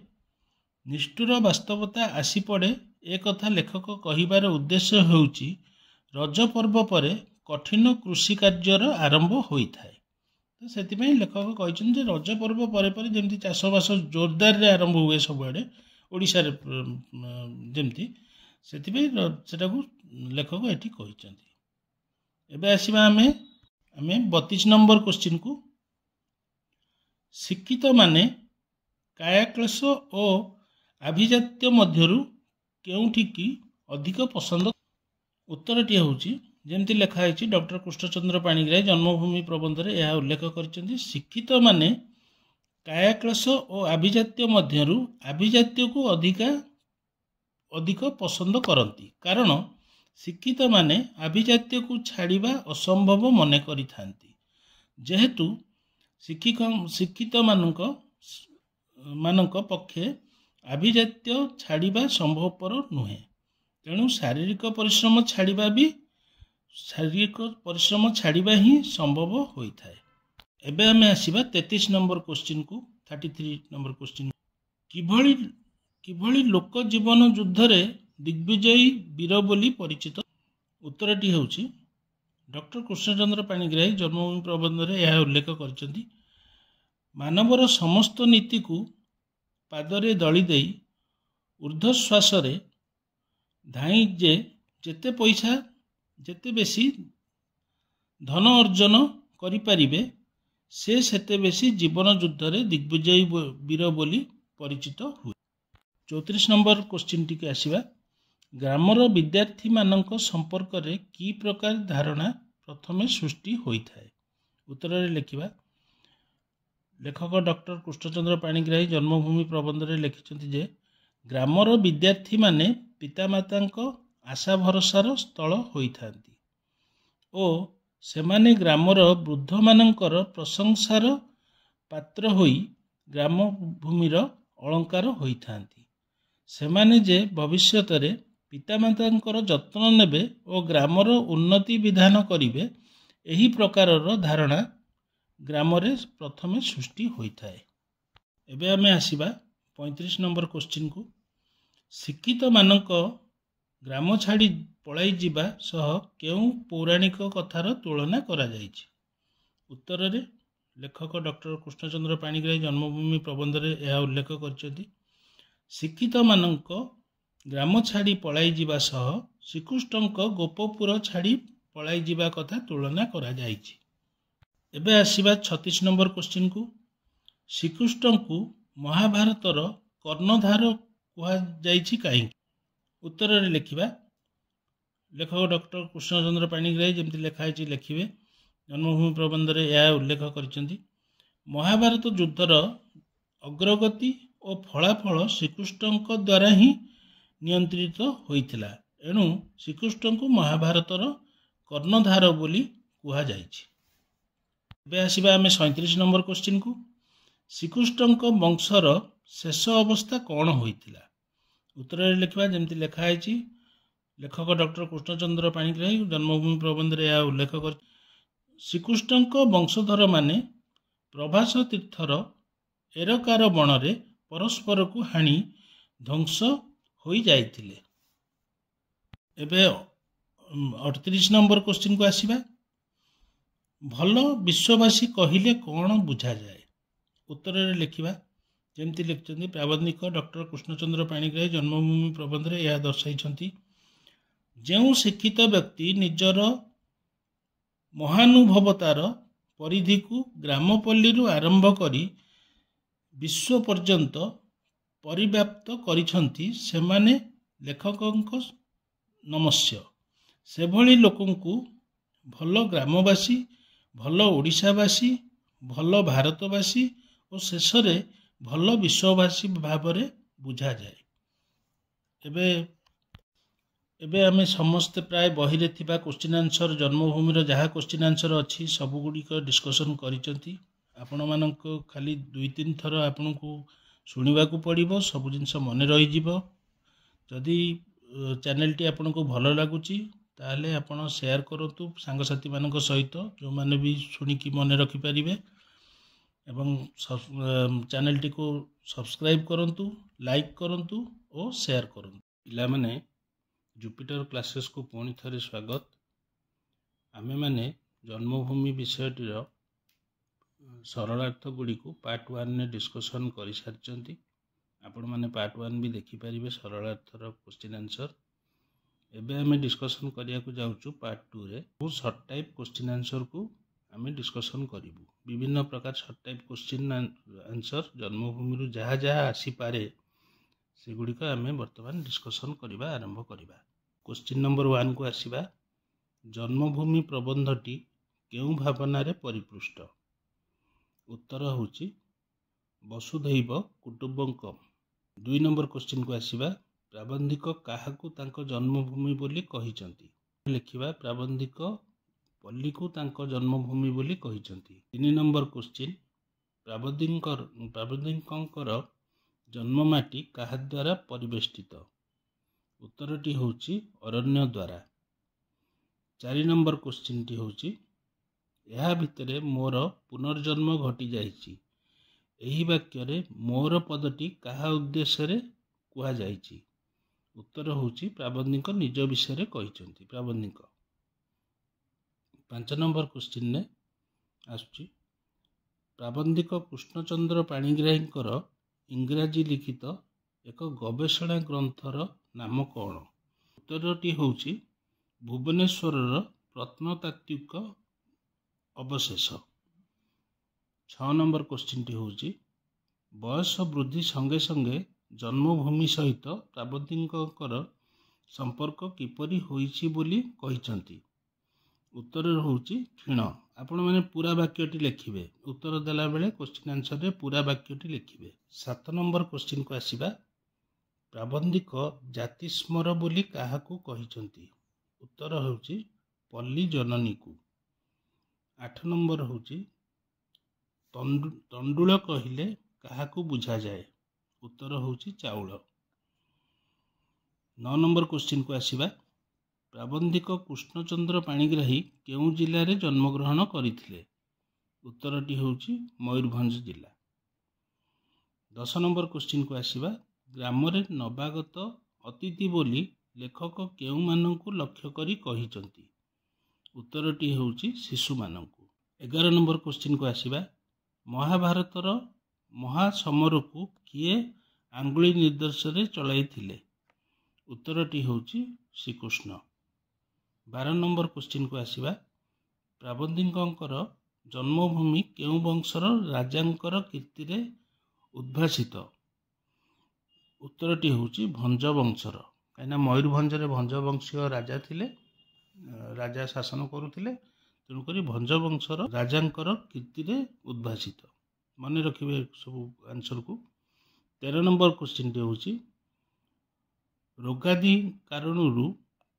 ନିଷ୍ଠୁର ବାସ୍ତବତା ଆସି ପଡ଼େ, ଏ କଥା ଲେଖକ କହିବାର ଉଦ୍ଦେଶ୍ୟ ହେଉଛି ରଜ ପର୍ବ ପରେ କଠିନ କୃଷି କାର୍ଯ୍ୟର ଆରମ୍ଭ ହୋଇଥାଏ। ତ ସେଥିପାଇଁ ଲେଖକ କହିଛନ୍ତି ଯେ ରଜ ପର୍ବ ପରେ ପରେ ଯେମିତି ଚାଷବାସ ଜୋରଦାରରେ ଆରମ୍ଭ ହୁଏ ସବୁଆଡ଼େ, ଓଡ଼ିଶାରେ ଯେମିତି, ସେଥିପାଇଁ ସେଟାକୁ ଲେଖକ ଏଠି କହିଛନ୍ତି। ଏବେ ଆସିବା ଆମେ 32 ନମ୍ବର କ୍ୱେଶ୍ଚିନ୍କୁ। ଶିକ୍ଷିତମାନେ କାୟାକ୍ଳେଶ ଓ ଆଭିଜାତ୍ୟ ମଧ୍ୟରୁ କେଉଁଠିକି ଅଧିକ ପସନ୍ଦ? ଉତ୍ତରଟି ହେଉଛି ଯେମିତି ଲେଖା ହେଇଛି, ଡକ୍ଟର କୃଷ୍ଣଚନ୍ଦ୍ର ପାଣିଗ୍ରାହୀ ଜନ୍ମଭୂମି ପ୍ରବନ୍ଧରେ ଏହା ଉଲ୍ଲେଖ କରିଛନ୍ତି। ଶିକ୍ଷିତମାନେ କାୟାକ୍ଳେଶ ଓ ଆଭିଜାତ୍ୟ ମଧ୍ୟରୁ ଆଭିଜାତ୍ୟକୁ ଅଧିକ ପସନ୍ଦ କରନ୍ତି, କାରଣ ଶିକ୍ଷିତମାନେ ଆଭିଜାତ୍ୟକୁ ଛାଡ଼ିବା ଅସମ୍ଭବ ମନେ କରିଥାନ୍ତି। ଯେହେତୁ ଶିକ୍ଷିତମାନଙ୍କ ମାନଙ୍କ ପକ୍ଷେ ଆଭିଜାତ୍ୟ ଛାଡ଼ିବା ସମ୍ଭବପର ନୁହେଁ। ତେଣୁ ଶାରୀରିକ ପରିଶ୍ରମ ଛାଡ଼ିବା ହିଁ ସମ୍ଭବ ହୋଇଥାଏ। ଏବେ ଆମେ ଆସିବା 33 ନମ୍ବର କ୍ୱେଶ୍ଚିନ୍କୁ 33 ନମ୍ବର କ୍ୱେଶ୍ଚିନ୍। କିଭଳି ଲୋକ ଜୀବନ ଯୁଦ୍ଧରେ ଦିଗ୍ବିଜୟୀ ବୀର ବୋଲି ପରିଚିତ? ଉତ୍ତରଟି ହେଉଛି ଡକ୍ଟର କୃଷ୍ଣଚନ୍ଦ୍ର ପାଣିଗ୍ରାହୀ ଜନ୍ମଭୂମି ପ୍ରବନ୍ଧରେ ଏହା ଉଲ୍ଲେଖ କରିଛନ୍ତି। ମାନବର ସମସ୍ତ ନୀତିକୁ ପାଦରେ ଦଳି ଦେଇ ଊର୍ଦ୍ଧ୍ୱଶ୍ୱାସରେ ଧାଇଁ ଯେତେ ବେଶୀ ଧନ ଅର୍ଜନ କରିପାରିବେ ସେ ସେତେ ବେଶୀ ଜୀବନ ଯୁଦ୍ଧରେ ଦିଗ୍ବିଜୟୀ ବୀର ବୋଲି ପରିଚିତ ହୁଏ। 34 ନମ୍ବର କ୍ୱେଶ୍ଚିନ୍ଟିକୁ ଆସିବା। ଗ୍ରାମର ବିଦ୍ୟାର୍ଥୀମାନଙ୍କ ସମ୍ପର୍କରେ କି ପ୍ରକାର ଧାରଣା ପ୍ରଥମେ ସୃଷ୍ଟି ହୋଇଥାଏ? ଉତ୍ତରରେ ଲେଖିବା। ଲେଖକ ଡକ୍ଟର କୃଷ୍ଣଚନ୍ଦ୍ର ପାଣିଗ୍ରାହୀ ଜନ୍ମଭୂମି ପ୍ରବନ୍ଧରେ ଲେଖିଛନ୍ତି ଯେ ଗ୍ରାମର ବିଦ୍ୟାର୍ଥୀମାନେ ପିତାମାତାଙ୍କ ଆଶା ଭରସାର ସ୍ଥଳ ହୋଇଥାନ୍ତି ଓ ସେମାନେ ଗ୍ରାମର ବୃଦ୍ଧମାନଙ୍କର ପ୍ରଶଂସାର ପାତ୍ର ହୋଇ ଗ୍ରାମଭୂମିର ଅଳଙ୍କାର ହୋଇଥାନ୍ତି। ସେମାନେ ଯେ ଭବିଷ୍ୟତରେ ପିତାମାତାଙ୍କର ଯତ୍ନ ନେବେ ଓ ଗ୍ରାମର ଉନ୍ନତି ବିଧାନ କରିବେ, ଏହି ପ୍ରକାରର ଧାରଣା ଗ୍ରାମରେ ପ୍ରଥମେ ସୃଷ୍ଟି ହୋଇଥାଏ। ଏବେ ଆମେ ଆସିବା 35 ନମ୍ବର କ୍ୱେଶ୍ଚିନ୍କୁ। ଶିକ୍ଷିତମାନଙ୍କ ଗ୍ରାମ ଛାଡ଼ି ପଳାଇ ଯିବା ସହ କେଉଁ ପୌରାଣିକ କଥାର ତୁଳନା କରାଯାଇଛି? ଉତ୍ତରରେ ଲେଖକ ଡକ୍ଟର କୃଷ୍ଣଚନ୍ଦ୍ର ପାଣିଗ୍ରାହୀ ଜନ୍ମଭୂମି ପ୍ରବନ୍ଧରେ ଏହା ଉଲ୍ଲେଖ କରିଛନ୍ତି। ଶିକ୍ଷିତମାନଙ୍କ ଗ୍ରାମ ଛାଡ଼ି ପଳାଇ ଯିବା ସହ ଶ୍ରୀକୃଷ୍ଣଙ୍କ ଗୋପପୁର ଛାଡ଼ି ପଳାଇ ଯିବା କଥା ତୁଳନା କରାଯାଇଛି। ଏବେ ଆସିବା 36 ନମ୍ବର କ୍ୱେଶ୍ଚିନ୍କୁ। ଶ୍ରୀକୃଷ୍ଣଙ୍କୁ ମହାଭାରତର କର୍ଣ୍ଣଧାର କୁହାଯାଇଛି କାହିଁକି? ଉତ୍ତରରେ ଲେଖିବା। ଲେଖକ ଡକ୍ଟର କୃଷ୍ଣଚନ୍ଦ୍ର ପାଣିଗ୍ରାହୀ ଯେମିତି ଲେଖା ହେଇଛି ଲେଖିବେ। ଜନ୍ମଭୂମି ପ୍ରବନ୍ଧରେ ଏହା ଉଲ୍ଲେଖ କରିଛନ୍ତି। ମହାଭାରତ ଯୁଦ୍ଧର ଅଗ୍ରଗତି ଓ ଫଳାଫଳ ଶ୍ରୀକୃଷ୍ଣଙ୍କ ଦ୍ୱାରା ହିଁ ନିୟନ୍ତ୍ରିତ ହୋଇଥିଲା। ଏଣୁ ଶ୍ରୀକୃଷ୍ଣଙ୍କୁ ମହାଭାରତର କର୍ଣ୍ଣଧାର ବୋଲି କୁହାଯାଇଛି। ଏବେ ଆସିବା ଆମେ 37 ନମ୍ବର କ୍ୱେଶ୍ଚିନ୍କୁ। ଶ୍ରୀକୃଷ୍ଣଙ୍କ ବଂଶର ଶେଷ ଅବସ୍ଥା କ'ଣ ହୋଇଥିଲା? ଉତ୍ତରରେ ଲେଖିବା ଯେମିତି ଲେଖା ହେଇଛି। ଲେଖକ ଡକ୍ଟର କୃଷ୍ଣଚନ୍ଦ୍ର ପାଣିଗ୍ରାହୀ ଜନ୍ମଭୂମି ପ୍ରବନ୍ଧରେ ଏହା ଉଲ୍ଲେଖ କରି ଶ୍ରୀକୃଷ୍ଣଙ୍କ ବଂଶଧରମାନେ ପ୍ରଭାସ ତୀର୍ଥର ଏରକାର ବଣରେ ପରସ୍ପରକୁ ହାଣି ଧ୍ୱଂସ ହୋଇଯାଇଥିଲେ। ଏବେ 38 ନମ୍ବର କ୍ୱେଶ୍ଚିନ୍କୁ ଆସିବା। ଭଲ ବିଶ୍ୱବାସୀ କହିଲେ କ'ଣ ବୁଝାଯାଏ? ଉତ୍ତରରେ ଲେଖିବା ଯେମିତି ଲେଖିଛନ୍ତି। ପ୍ରାବନ୍ଧିକ ଡକ୍ଟର କୃଷ୍ଣଚନ୍ଦ୍ର ପାଣିଗ୍ରାହୀ ଜନ୍ମଭୂମି ପ୍ରବନ୍ଧରେ ଏହା ଦର୍ଶାଇଛନ୍ତି। ଯେଉଁ ଶିକ୍ଷିତ ବ୍ୟକ୍ତି ନିଜର ମହାନୁଭବତାର ପରିଧିକୁ ଗ୍ରାମପଲ୍ଲୀରୁ ଆରମ୍ଭ କରି ବିଶ୍ୱ ପର୍ଯ୍ୟନ୍ତ ପରିବ୍ୟାପ୍ତ କରିଛନ୍ତି, ସେମାନେ ଲେଖକଙ୍କ ନମସ୍ୟ। ସେଭଳି ଲୋକଙ୍କୁ ଭଲ ଗ୍ରାମବାସୀ, ଭଲ ଓଡ଼ିଶାବାସୀ, ଭଲ ଭାରତବାସୀ ଓ ଶେଷରେ ଭଲ ବିଶ୍ୱବାସୀ ଭାବରେ ବୁଝାଯାଏ। ଏବେ ଆମେ ସମସ୍ତେ ପ୍ରାୟ ବହିରେ ଥିବା କ୍ୱେଶ୍ଚିନ୍ ଆନ୍ସର ଜନ୍ମଭୂମିର ଯାହା କ୍ୱେଶ୍ଚିନ୍ ଆନ୍ସର ଅଛି ସବୁଗୁଡ଼ିକ ଡିସ୍କସନ୍ କରିଛନ୍ତି। ଆପଣମାନଙ୍କୁ ଖାଲି 2-3 ଥର ଆପଣଙ୍କୁ ଶୁଣିବାକୁ ପଡ଼ିବ, ସବୁ ଜିନିଷ ମନେ ରହିଯିବ। ଯଦି ଚ୍ୟାନେଲଟି ଆପଣଙ୍କୁ ଭଲ ଲାଗୁଛି ତାହେଲେ ଆପଣ ସେୟାର କରନ୍ତୁ ସାଙ୍ଗସାଥିମାନଙ୍କ ସହିତ, ଯେଉଁମାନେ ବି ଶୁଣିକି ମନେ ରଖିପାରିବେ, ଏବଂ ଚ୍ୟାନେଲଟିକୁ ସବସ୍କ୍ରାଇବ୍ କରନ୍ତୁ, ଲାଇକ୍ କରନ୍ତୁ ଓ ସେୟାର କରନ୍ତୁ। ପିଲାମାନେ, ଜୁପିଟର କ୍ଲାସେସକୁ ପୁଣି ଥରେ ସ୍ୱାଗତ। ଆମେମାନେ ଜନ୍ମଭୂମି ବିଷୟଟିର ସରଳାର୍ଥ ଗୁଡ଼ିକୁ ପାର୍ଟ 1ରେ ଡିସ୍କସନ୍ କରିସାରିଛନ୍ତି। ଆପଣମାନେ ପାର୍ଟ 1 ବି ଦେଖିପାରିବେ ସରଳାର୍ଥର କ୍ୱେଶ୍ଚିନ୍ ଆନ୍ସର। ଏବେ ଆମେ ଡିସ୍କସନ୍ କରିବାକୁ ଯାଉଛୁ ପାର୍ଟ 2ରେ। ବହୁତ ସର୍ଟ ଟାଇପ୍ କ୍ୱେଶ୍ଚିନ୍ ଆନ୍ସରକୁ ଆମେ ଡିସ୍କସନ୍ କରିବୁ। ବିଭିନ୍ନ ପ୍ରକାର ସର୍ଟ ଟାଇପ୍ କ୍ୱେଶ୍ଚିନ୍ ଆନ୍ସର ଜନ୍ମଭୂମିରୁ ଯାହା ଯାହା ଆସିପାରେ ସେଗୁଡ଼ିକ ଆମେ ବର୍ତ୍ତମାନ ଡିସ୍କସନ୍ କରିବା ଆରମ୍ଭ କରିବା। କ୍ୱେଶ୍ଚିନ୍ ନମ୍ବର 1କୁ ଆସିବା। ଜନ୍ମଭୂମି ପ୍ରବନ୍ଧଟି କେଉଁ ଭାବନାରେ ପରିପୃଷ୍ଟ? ଉତ୍ତର ହେଉଛି ବସୁଧୈବ କୁଟୁମ୍ବକମ୍। 2 ନମ୍ବର କ୍ୱେଶ୍ଚିନ୍କୁ ଆସିବା। ପ୍ରାବନ୍ଧିକ କାହାକୁ ତାଙ୍କ ଜନ୍ମଭୂମି ବୋଲି କହିଛନ୍ତି? ଲେଖିବା ପ୍ରାବନ୍ଧିକ ପଲ୍ଲୀକୁ ତାଙ୍କ ଜନ୍ମଭୂମି ବୋଲି କହିଛନ୍ତି। 3 ନମ୍ବର କ୍ୱେଶ୍ଚିନ୍। ପ୍ରାବନ୍ଧିକଙ୍କର ଜନ୍ମମାଟି କାହା ଦ୍ୱାରା ପରିବେଷ୍ଟିତ? ଉତ୍ତରଟି ହେଉଛି ଅରଣ୍ୟ ଦ୍ୱାରା। 4 ନମ୍ବର କ୍ୱେଶ୍ଚିନ୍ଟି ହେଉଛି ଏହା ଭିତରେ ମୋର ପୁନର୍ଜନ୍ମ ଘଟିଯାଇଛି। ଏହି ବାକ୍ୟରେ ମୋର ପଦଟି କାହା ଉଦ୍ଦେଶ୍ୟରେ କୁହାଯାଇଛି? ଉତ୍ତର ହେଉଛି ପ୍ରାବନ୍ଧିକ ନିଜ ବିଷୟରେ କହିଛନ୍ତି। ପ୍ରାବନ୍ଧିକ। 5 ନମ୍ବର କ୍ୱେଶ୍ଚିନ୍ରେ ଆସୁଛି ପ୍ରାବନ୍ଧିକ କୃଷ୍ଣଚନ୍ଦ୍ର ପାଣିଗ୍ରାହୀଙ୍କର ଇଂରାଜୀ ଲିଖିତ ଏକ ଗବେଷଣା ଗ୍ରନ୍ଥର ନାମ କ'ଣ? ଉତ୍ତରଟି ହେଉଛି ଭୁବନେଶ୍ୱରର ପ୍ରତ୍ନତାତ୍ତ୍ୱିକ ଅବଶେଷ। 6 ନମ୍ବର କ୍ୱେଶ୍ଚିନ୍ଟି ହେଉଛି ବୟସ ବୃଦ୍ଧି ସଙ୍ଗେ ସଙ୍ଗେ ଜନ୍ମଭୂମି ସହିତ ପ୍ରାବନ୍ଧିକଙ୍କର ସମ୍ପର୍କ କିପରି ହୋଇଛି ବୋଲି କହିଛନ୍ତି? ଉତ୍ତର ହେଉଛି କ୍ଷୀଣ। ଆପଣମାନେ ପୁରା ବାକ୍ୟଟି ଲେଖିବେ। ଉତ୍ତର ଦେଲାବେଳେ କ୍ୱେଶ୍ଚିନ୍ ଆନ୍ସରରେ ପୁରା ବାକ୍ୟଟି ଲେଖିବେ। 7 ନମ୍ବର କ୍ୱେଶ୍ଚିନ୍କୁ ଆସିବା ପ୍ରାବନ୍ଧିକ ଜାତିସ୍ମର ବୋଲି କାହାକୁ କହିଛନ୍ତି? ଉତ୍ତର ହେଉଛି ପଲ୍ଲୀ ଜନନୀକୁ। 8 ନମ୍ବର ହେଉଛି ତଣ୍ଡୁଳ କହିଲେ କାହାକୁ ବୁଝାଯାଏ? ଉତ୍ତର ହେଉଛି ଚାଉଳ। 9 ନମ୍ବର କ୍ୱେଶ୍ଚିନ୍କୁ ଆସିବା ପ୍ରାବନ୍ଧିକ କୃଷ୍ଣଚନ୍ଦ୍ର ପାଣିଗ୍ରାହୀ କେଉଁ ଜିଲ୍ଲାରେ ଜନ୍ମଗ୍ରହଣ କରିଥିଲେ? ଉତ୍ତରଟି ହେଉଛି ମୟୂରଭଞ୍ଜ ଜିଲ୍ଲା। 10 ନମ୍ବର କ୍ୱେଶ୍ଚିନ୍କୁ ଆସିବା ଗ୍ରାମରେ ନବାଗତ ଅତିଥି ବୋଲି ଲେଖକ କେଉଁମାନଙ୍କୁ ଲକ୍ଷ୍ୟ କରି କହିଛନ୍ତି? ଉତ୍ତରଟି ହେଉଛି ଶିଶୁମାନଙ୍କୁ। 11 ନମ୍ବର କ୍ୱେଶ୍ଚିନ୍କୁ ଆସିବା ମହାଭାରତର ମହାସମରକୁ କିଏ ଆଙ୍ଗୁଳି ନିର୍ଦ୍ଦେଶରେ ଚଳାଇଥିଲେ? ଉତ୍ତରଟି ହେଉଛି ଶ୍ରୀକୃଷ୍ଣ। 12 ନମ୍ବର କ୍ୱେଶ୍ଚିନ୍କୁ ଆସିବା ପ୍ରାବନ୍ଧିକଙ୍କର ଜନ୍ମଭୂମି କେଉଁ ବଂଶର ରାଜାଙ୍କର କୀର୍ତ୍ତିରେ ଉଦ୍ଭାସିତ? ଉତ୍ତରଟି ହେଉଛି ଭଞ୍ଜ ବଂଶର। କାହିଁକିନା ମୟୂରଭଞ୍ଜରେ ଭଞ୍ଜ ବଂଶୀୟ ରାଜା ଥିଲେ, ରାଜା ଶାସନ କରୁଥିଲେ, ତେଣୁକରି ଭଞ୍ଜ ବଂଶର ରାଜାଙ୍କର କୀର୍ତ୍ତିରେ ଉଦ୍ଭାସିତ। ମନେ ରଖିବେ ସବୁ ଆନ୍ସରକୁ। 13 ନମ୍ବର କ୍ୱେଶ୍ଚିନ୍ଟି ହେଉଛି ରୋଗାଦି କାରଣରୁ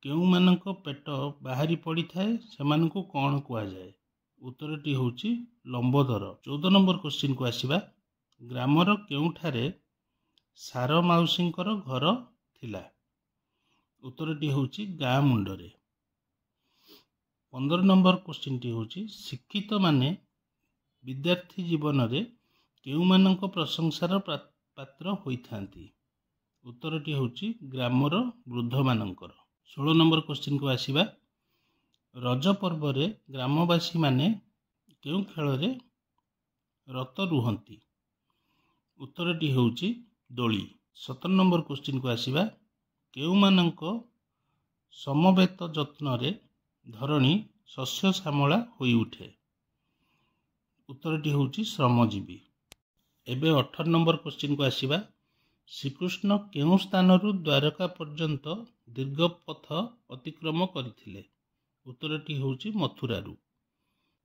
କେଉଁମାନଙ୍କ ପେଟ ବାହାରି ପଡ଼ିଥାଏ ସେମାନଙ୍କୁ କ'ଣ କୁହାଯାଏ? ଉତ୍ତରଟି ହେଉଛି ଲମ୍ବୋଦର। 14 ନମ୍ବର କ୍ୱେଶ୍ଚିନ୍କୁ ଆସିବା ଗ୍ରାମର କେଉଁଠାରେ ସାର ମାଉସୀଙ୍କର ଘର ଥିଲା? ଉତ୍ତରଟି ହେଉଛି ଗାଁ ମୁଣ୍ଡରେ। 15 ନମ୍ବର କ୍ୱେଶ୍ଚିନ୍ଟି ହେଉଛି ଶିକ୍ଷିତ ମାନେ ବିଦ୍ୟାର୍ଥୀ ଜୀବନରେ କେଉଁମାନଙ୍କ ପ୍ରଶଂସାର ପାତ୍ର ହୋଇଥାନ୍ତି? ଉତ୍ତରଟି ହେଉଛି ଗ୍ରାମର ବୃଦ୍ଧମାନଙ୍କର। 16 ନମ୍ବର କ୍ୱେଶ୍ଚିନ୍କୁ ଆସିବା ରଜ ପର୍ବରେ ଗ୍ରାମବାସୀମାନେ କେଉଁ ଖେଳରେ ରତ ରୁହନ୍ତି? ଉତ୍ତରଟି ହେଉଛି ଦୋଳି। 17 ନମ୍ବର କ୍ୱେଶ୍ଚିନ୍କୁ ଆସିବା କେଉଁମାନଙ୍କ ସମବେତ ଯତ୍ନରେ ଧରଣୀ ଶସ୍ୟ ଶ୍ୟାମଳା ହୋଇଉଠେ? ଉତ୍ତରଟି ହେଉଛି ଶ୍ରମଜୀବୀ। ଏବେ 18 ନମ୍ବର କ୍ୱେଶ୍ଚିନ୍କୁ ଆସିବା ଶ୍ରୀକୃଷ୍ଣ କେଉଁ ସ୍ଥାନରୁ ଦ୍ୱାରକା ପର୍ଯ୍ୟନ୍ତ ଦୀର୍ଘ ପଥ ଅତିକ୍ରମ କରିଥିଲେ? ଉତ୍ତରଟି ହେଉଛି ମଥୁରାରୁ।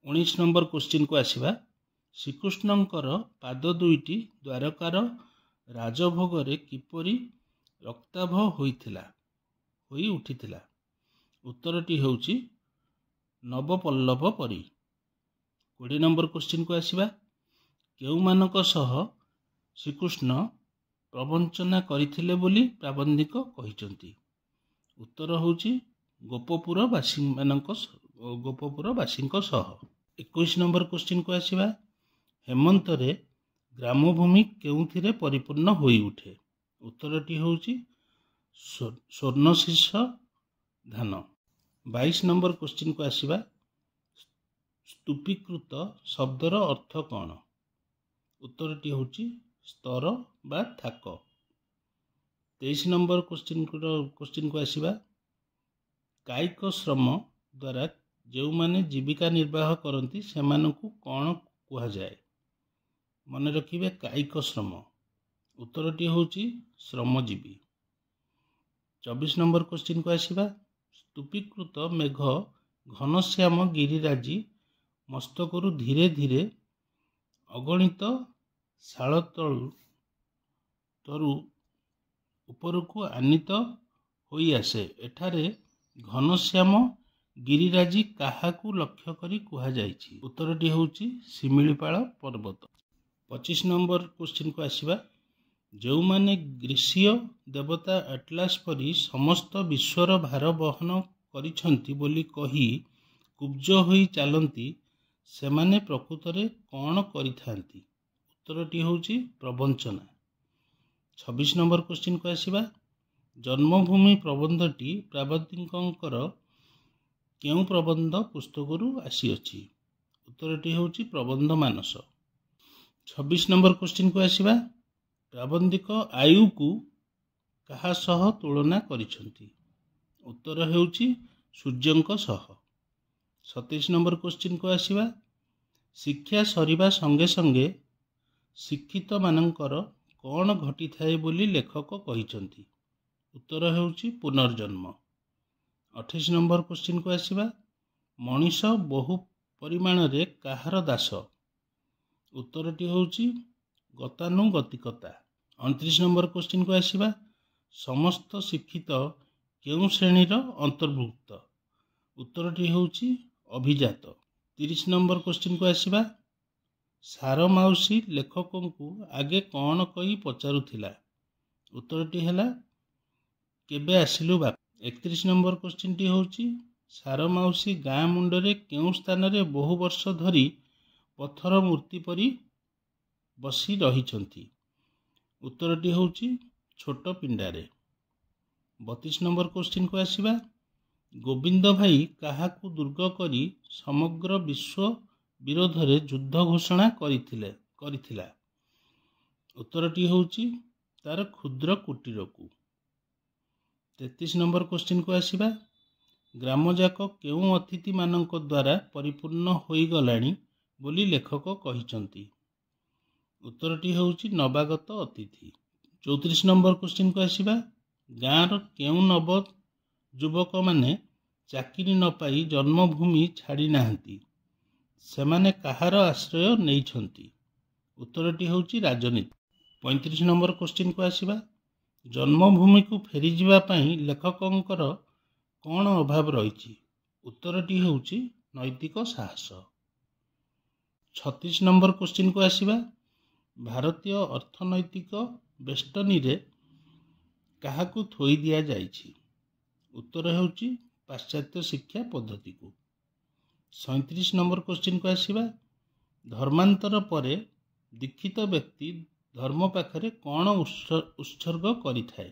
19 ନମ୍ବର କ୍ୱେଶ୍ଚିନ୍କୁ ଆସିବା ଶ୍ରୀକୃଷ୍ଣଙ୍କର ପାଦ ଦୁଇଟି ଦ୍ୱାରକାର ରାଜଭୋଗରେ କିପରି ରକ୍ତାଭ ହୋଇ ଉଠିଥିଲା? ଉତ୍ତରଟି ହେଉଛି ନବପଲ୍ଲବ ପରି। 20 ନମ୍ବର କ୍ୱେଶ୍ଚିନ୍କୁ ଆସିବା କେଉଁମାନଙ୍କ ସହ ଶ୍ରୀକୃଷ୍ଣ ପ୍ରବଞ୍ଚନା କରିଥିଲେ ବୋଲି ପ୍ରାବନ୍ଧିକ କହିଛନ୍ତି? ଉତ୍ତର ହେଉଛି ଗୋପପୁରବାସୀଙ୍କ ସହ। 21 ନମ୍ବର କ୍ୱେଶ୍ଚିନ୍କୁ ଆସିବା ହେମନ୍ତରେ ଗ୍ରାମଭୂମି କେଉଁଥିରେ ପରିପୂର୍ଣ୍ଣ ହୋଇଉଠେ? ଉତ୍ତରଟି ହେଉଛି ସ୍ୱର୍ଣ୍ଣଶୀର୍ଷ ଧାନ। 22 ନମ୍ବର କ୍ୱେଶ୍ଚିନ୍କୁ ଆସିବା ସ୍ତୂପୀକୃତ ଶବ୍ଦର ଅର୍ଥ କ'ଣ? ଉତ୍ତରଟି ହେଉଛି ସ୍ତର ବା ଥାକ। 23 ନମ୍ବର କ୍ୱେଶ୍ଚିନ୍କୁ ଆସିବା କାୟିକ ଶ୍ରମ ଦ୍ୱାରା ଯେଉଁମାନେ ଜୀବିକା ନିର୍ବାହ କରନ୍ତି ସେମାନଙ୍କୁ କ'ଣ କୁହାଯାଏ? ମନେ ରଖିବେ କାୟିକ ଶ୍ରମ। ଉତ୍ତରଟି ହେଉଛି ଶ୍ରମଜୀବୀ। 24 ନମ୍ବର କ୍ୱେଶ୍ଚିନ୍କୁ ଆସିବା ସ୍ତୂପୀକୃତ ମେଘ ଘନଶ୍ୟାମ ଗିରିରାଜି ମସ୍ତକରୁ ଧୀରେ ଧୀରେ ଅଗଣିତ ଶାଳତରୁ ଉପରକୁ ଆନିତ ହୋଇ ଆସେ। ଏଠାରେ ଘନଶ୍ୟାମ ଗିରିରାଜି କାହାକୁ ଲକ୍ଷ୍ୟ କରି କୁହାଯାଇଛି? ଉତ୍ତରଟି ହେଉଛି ଶିମିଳିପାଳ ପର୍ବତ। 25 नंबर क्वेश्चन को आसिबा जो माने ग्रीसीय देवता एटलास परी समस्त विश्वर भार बहन करिछंती बोली कही कुब्ज होई चलती सेमाने प्रकृतरे कौन करिथांती। उत्तरटी होउची प्रवंचना। 26 नंबर क्वेश्चन को आसिबा जन्मभूमि प्रबंधटी प्राबंधिकंकर केउ प्रबंध पुस्तकरू आसीअछि। उत्तरटी होउची प्रबंध मानस। 26 नंबर क्वेश्चन को आसिबा प्राबंधिक आयु को कहा सह तुलना करिछंती। उत्तर हेउची सूर्यंक सह। 27 नंबर क्वेश्चन को आसिबा शिक्षा सरिबा संगे संगे शिक्षित मानंकर कौन घटी थाए बोली लेखक कहिछंती। उत्तर हेउची पुनर्जन्म। 28 नंबर क्वेश्चन को आसिबा मनीष बहु परिमाण रे काहार दास। उत्तरटी होउची गतानुगतिकता। 29 नंबर क्वेश्चन को आसिबा समस्त शिक्षित केउ श्रेणीर अंतर्भुक्त। उत्तरटी होउची अभिजात। 30 नंबर क्वेश्चन को आसिबा सार माउसी लेखकों को आगे कौन कही पचारुथिला। उत्तरटी हैला केबे आसिलु बाप। 31 नंबर क्वेश्चन टी होउची सार माउसी गाँ मुंडरे केउ स्थान रे बहु वर्ष धरी पत्थर मूर्ति परी बसी रहिछंती। उत्तरटी होउची छोट पिंडारे। 32 नंबर क्वेश्चन को आसिबा गोविंद भाई काहाकू दुर्ग करी समग्र विश्व विरोध रे युद्ध घोषणा करिथिला। उत्तरटी होउची तार क्षुद्र कुटीर को। 33 नंबर क्वेश्चन को आसिबा ग्रामजाक केउ अतिथि मानक द्वारा परिपूर्ण होई गलानी बोली लेखक कहिचंती। उत्तरटी होउची नवागत अतिथि। 34 नंबर क्वेश्चन को आसिबा गाँर केउ नव युवक माने चाकरी न पाई जन्मभूमि छाड़ी नाहंती सेमाने कहार आश्रय नेइछंती। उत्तरटी होउची राजनीति। 35 नंबर क्वेश्चन को आसिबा जन्मभूमि को फेरी जिबा पई लेखकंकर कौन अभाव रहिछि। उत्तरटी होउची नैतिक साहस। 36 नंबर क्वेश्चन को आसिबा भारतीय अर्थनैतिक बेष्टनी रे काहाकू थोई दिया जाइछि। उत्तर हेउची पाश्चात्य शिक्षा पद्धति को। 37 नंबर क्वेश्चन को आसिबा धर्मांतर परे दीक्षित व्यक्ति धर्म पाखरे कौन उत्सर्ग करिथाए।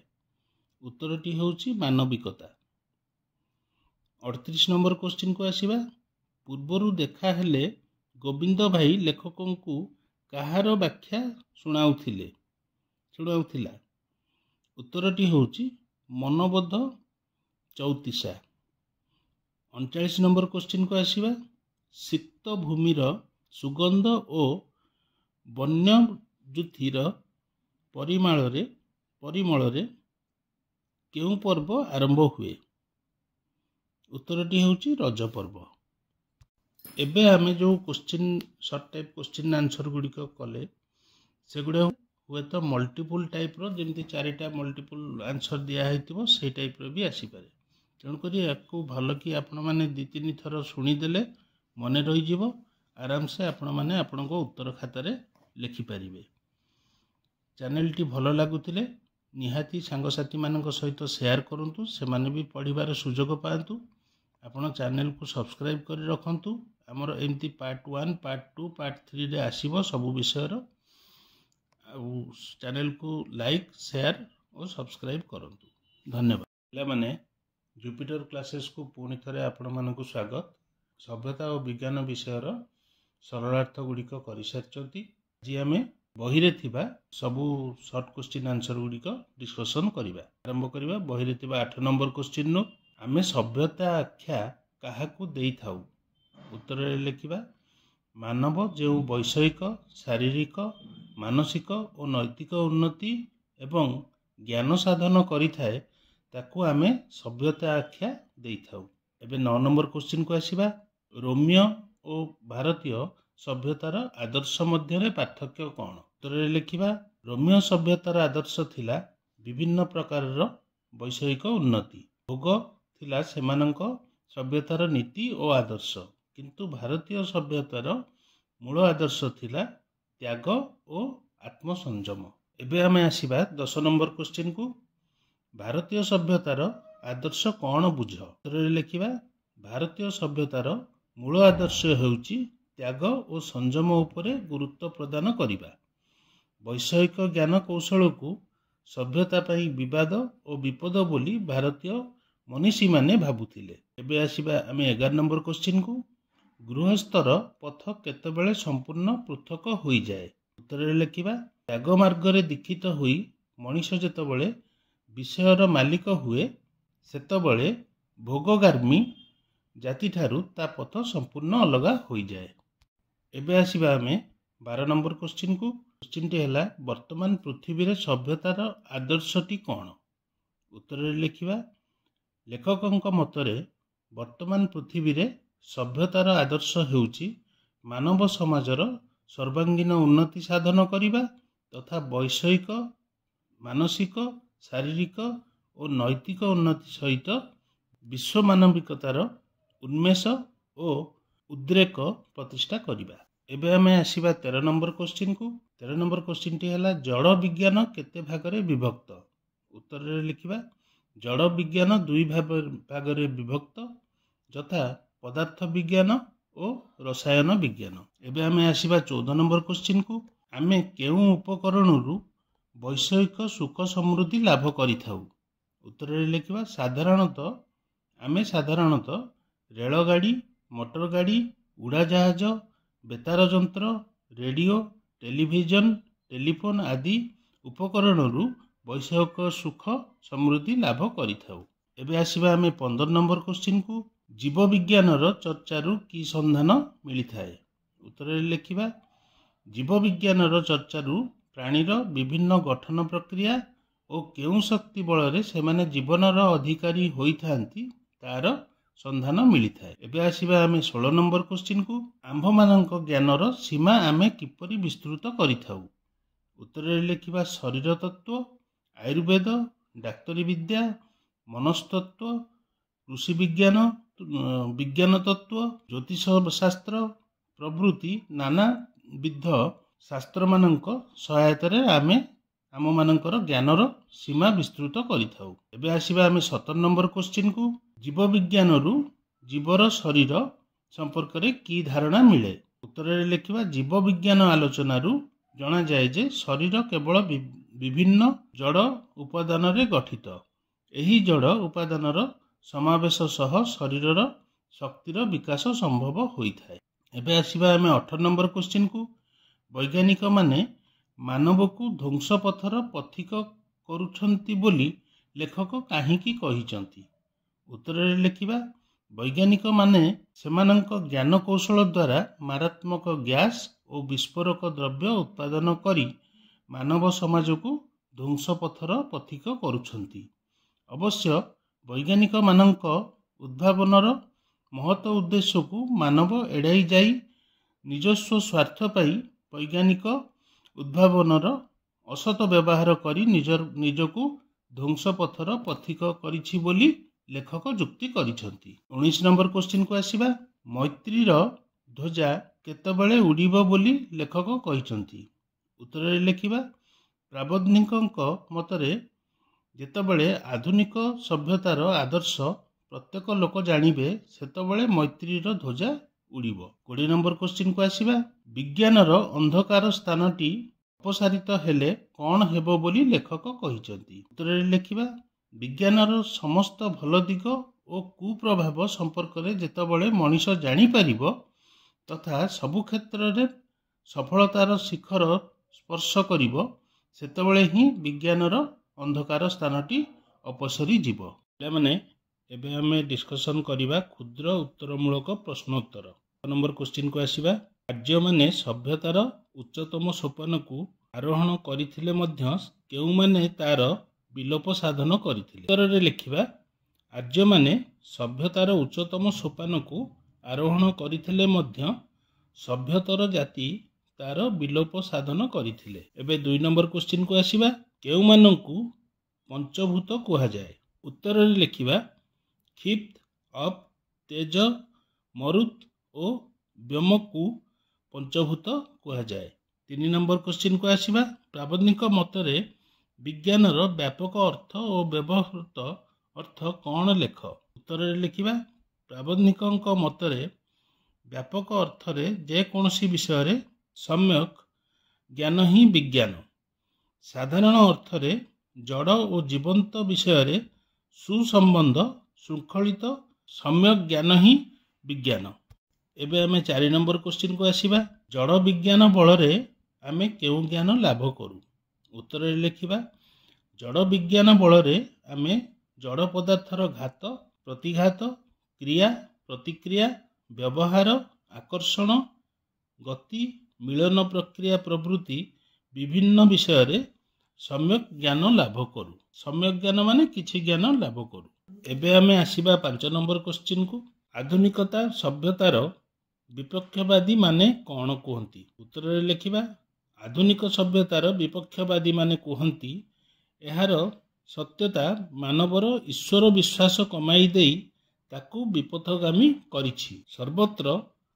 उत्तरटी होउची मानविकता। 38 नंबर क्वेश्चन को आसिबा पूर्वरु देखा हेले गोविंद भाई लेखकों को काहार व्याख्या सुनाउथिला। उत्तरटी होउची मनोबोध चौतीसा। 39 नंबर क्वेश्चन को आसिबा सिक्त भूमिर सुगंध और वन्यजुथिर परिमଳରେ केउ पर्व आरंभ हुए। उत्तरटी होउची रज पर्व। एबे आमे जो question short type question answer गुड़िक कले सेगुड़ा हुए तो मल्टीपल टाइप रो जेमती चारिटा मल्टीपल आंसर दिया हेतिबो से टाइप रो भी आसी पारे। तेणुक याकू भल कि आपण मैंने 2-3 थर शुणीदेले मन रही आराम से आपण मैंने आपण उत्तर खातार लिखिपारे। चैनल टी भल लगुले निहाती सांगसाथी मानक सहित शेयर करूँ से माने भी पढ़िबार सुजोग पातु। आपण चैनल को सब्सक्राइब कर रखु। आमर एमती पार्ट 1 पार्ट 2 पार्ट 3 रे आसीबो सबु विषयर। चैनल को लाइक शेयर और सब्सक्राइब करंतु। धन्यवाद। पिला माने जुपिटर क्लासेस को पुणी थरे आपण मानकु स्वागत। सभ्यता और विज्ञान विषयर सरलार्थ गुड़िक कर सारी आज आम बही रे थिबा सबु शॉर्ट क्वेश्चन आंसर गुड़िक डिस्कसन करिबा। आरंभ करिबा बही रे थिबा 8 नंबर क्वेश्चन नो आमे सभ्यता आख्या काहाकू देई थाउ। उत्तर रे लिखिबा मानव जो वैषयिक शारीरिक मानसिक और नैतिक उन्नति एवं ज्ञान साधन करिथाए ताकू आमे सभ्यता आख्या देई थाउ। एबे 9 नंबर क्वेश्चन को आसीबा रोमियो और भारतीय सभ्यतार आदर्श मध्य पार्थक्य कौन। उत्तर लिखिबा रोमियो सभ्यतार आदर्श थिला विभिन्न प्रकार वैषयिक उन्नति भोग थिला सेमानंक सभ्यतार नीति और आदर्श, किंतु भारतीय सभ्यतार मूल आदर्श थिला त्याग और आत्मसंयम। एबे आमे आसीबा 10 नंबर क्वेश्चन को। भारतीय सभ्यतार आदर्श कौन बुझ? उत्तर लिखिबा भारतीय सभ्यतार मूल आदर्श हेउची त्याग और संयम उपरे गुरुत्व प्रदान करिबा। वैषयिक ज्ञान कौशल को सभ्यता पई विवाद और विपद बोली भारतीय मनीषी माने भाबुथिले। एबे आसीबा आमे 11 नंबर क्वेश्चन को। गृहस्थर पथ केतेबेले संपूर्ण पृथक होई जाए? उत्तर लिखिबा त्याग मार्ग रे दीक्षित होई मनीष जेतेबेले विषयर मालिक हुए सेतेबेले भोगगार्मी जाति ठारू ता पथ संपूर्ण अलगा होई जाए। एबे आसीबा आमे 12 नंबर क्वेश्चन को। क्वेश्चन टी हैला वर्तमान पृथ्वी रे सभ्यतार आदर्शटी कौन? उत्तर लिखिबा लेखकଙ୍କ मतरे वर्तमान पृथ्वी रे सभ्यतार आदर्श हेउची मानव समाजर सर्वांगीन उन्नति साधन करिबा तथा वैषयिक मानसिक शारीरिक और नैतिक उन्नति सहित विश्व मानविकतार उन्मेष और उद्रेक प्रतिष्ठा करिबा। एबे आमे आसीबा 13 नंबर क्वेश्चन को। 13 नंबर क्वेश्चन टी हैला जड़ विज्ञान केते भागरे विभक्त? उत्तर लिखिबा जड़ विज्ञान दुई भागरे विभक्त यथा पदार्थ विज्ञान और रसायन विज्ञान। एबे आमे आसीबा 14 नंबर क्वेश्चन को। आमे केउ उपकरणरू वैषयिक सुख समृद्धि लाभ करिथाउ? उत्तर लिखिबा साधारणतः रेलगाड़ी, मोटर गाड़ी, उड़ाजहाज, बेतार यंत्र, रेडियो, टेलीविजन, टेलीफोन आदि उपकरणरू वैषयिक सुख समृद्धि लाभ करिथाउ। एबे आसीबा आमे 15 नंबर क्वेश्चन को। जीव विज्ञानर चर्चारू की संधान मिलिथाए? उत्तर लिखिबा जीव विज्ञानर चर्चारू प्राणीर विभिन्न गठन प्रक्रिया और केउ शक्ति बल से जीवनर अधिकारी होइथांती तार संधान मिलिथाए। एबे आसीबा आमे 16 नंबर क्वेश्चन को। आंभ मानक ज्ञानर सीमा आमे किपरि विस्तृत करिथाउ? उत्तर लिखिबा शरीर तत्व, आयुर्वेद, डाक्तरी विद्या, मनस्तत्व, कृषि विज्ञान, विज्ञान तत्व, ज्योतिष शास्त्र प्रभृति नाना विध शास्त्र मानक सहायतारे आमे आम मानकर ज्ञानर सीमा विस्तृत करिथाउ। एबे आसीबा आमे 17 नंबर क्वेश्चन को। जीव विज्ञानरू जीवर शरीर संपर्क रे की धारणा मिले? उत्तर लिखिबा जीव विज्ञान आलोचनारू जना जाए जे शरीर केवल विभिन्न जड़ उपादान रे गठित। एही जड़ उपादानर समावेश सह शरीरर शक्तिर विकास संभव होइथाए। एबे आसीबा आमे 18 नंबर क्वेश्चन को। वैज्ञानिक माने मानव को ध्वंस पथर पथिक करुछंती बोली लेखक काहींकी कहिचंती? उत्तर लिखिबा वैज्ञानिक माने सेमानंक ज्ञान कौशल द्वारा मारात्मक गैस और विस्फोरक द्रव्य उत्पादन करी मानव समाज को ध्वंस पथर पथिक करुछंती। अवश्य वैज्ञानिक मानंक उद्भावनर महत उद्देश्य को मानव एड़ाई जाई निजस्व स्वार्थ पाई वैज्ञानिक उद्भावनर असत व्यवहार करी निजको ध्वंस पथर पथिक करिछि बोली लेखक जुक्ति करिछंती। 19 नंबर क्वेश्चन को आसीबा मैत्रीर ध्वजा केतेबेले उड़िबो बोली लेखक कहिछंती? उत्तर लिखिबा प्राबन्धिकଙ୍କ मतरे जेतेबेले आधुनिक सभ्यतार आदर्श प्रत्येक लोक जानिबे सेतेबेले मैत्रीर ध्वजा उड़िबो। 20 नंबर क्वेश्चन को आसीबा विज्ञानर अंधकार स्थानटी अपसारित हेले कौन हेबो बोली लेखक कहिछंती? उत्तर लिखिबा विज्ञानर समस्त भल दिग और कुप्रभाव संपर्क रे जेतेबेले मनीष जानि पारिबो तथा सबु क्षेत्र रे सफलतार शिखर स्पर्श करिबो सेतेबेले ही विज्ञानर अंधकार स्थानटी अपसरी जीवो। माने एबे हमें डिस्कशन करिबा क्षुद्र उत्तरमूलक प्रश्नोत्तर। नंबर क्वेश्चन को आसीबा आर्य माने सभ्यतार उच्चतम सोपान को आरोहण करिथिले मध्य केउ माने तार विलोप साधन करिथिले? उत्तर रे लिखिबा आर्य माने सभ्यतार उच्चतम सोपान को आरोहण करिथिले मध्य सभ्यतर जाति तार विलोप साधन करिथिले। एबे 2 नंबर क्वेश्चन को आसीबा केउ मानंकु पंचभूत कुहा जाए? उत्तर रे लिखिबा क्षिप्त, अप, तेज, मरुत और व्योम को पंचभूत कुहा जाए। 3 नंबर क्वेश्चन को आसिबा प्राबन्धिक मतरे विज्ञानर व्यापक अर्थ और व्यवहृत अर्थ कौन लेख। उत्तर रे लिखिबा प्राबन्धिकଙ୍କ मतरे व्यापक अर्थरे जेकोसी विषय सम्यक ज्ञान ही विज्ञान। साधारण अर्थरे जड़ और जीवंत विषय सुसंबंध श्रृंखलित सम्यक ज्ञान ही विज्ञान। एबे आमे 4 नंबर क्वेश्चन को आसिबा जड़ विज्ञान बलरे आमे केउ ज्ञान लाभ करू। उत्तर रे लिखिबा जड़ विज्ञान बलरे आमे जड़ पदार्थर घात प्रतिघात क्रिया प्रतिक्रिया व्यवहार आकर्षण गति मिलन प्रक्रिया प्रवृत्ति विभिन्न विषय सम्यक ज्ञान लाभ करू। सम्यक ज्ञान माने किछि ज्ञान लाभ करू। एबे आमे आसिबा 5 नंबर क्वेश्चन को आधुनिकता सभ्यतार विपक्षवादी माने कौन कहती। उत्तर रे लिखिबा आधुनिक सभ्यतार विपक्षवादी माने कहती एहार सत्यता मानवर ईश्वर विश्वास कमाई देई ताकू विपथगामी करिछि। सर्वत्र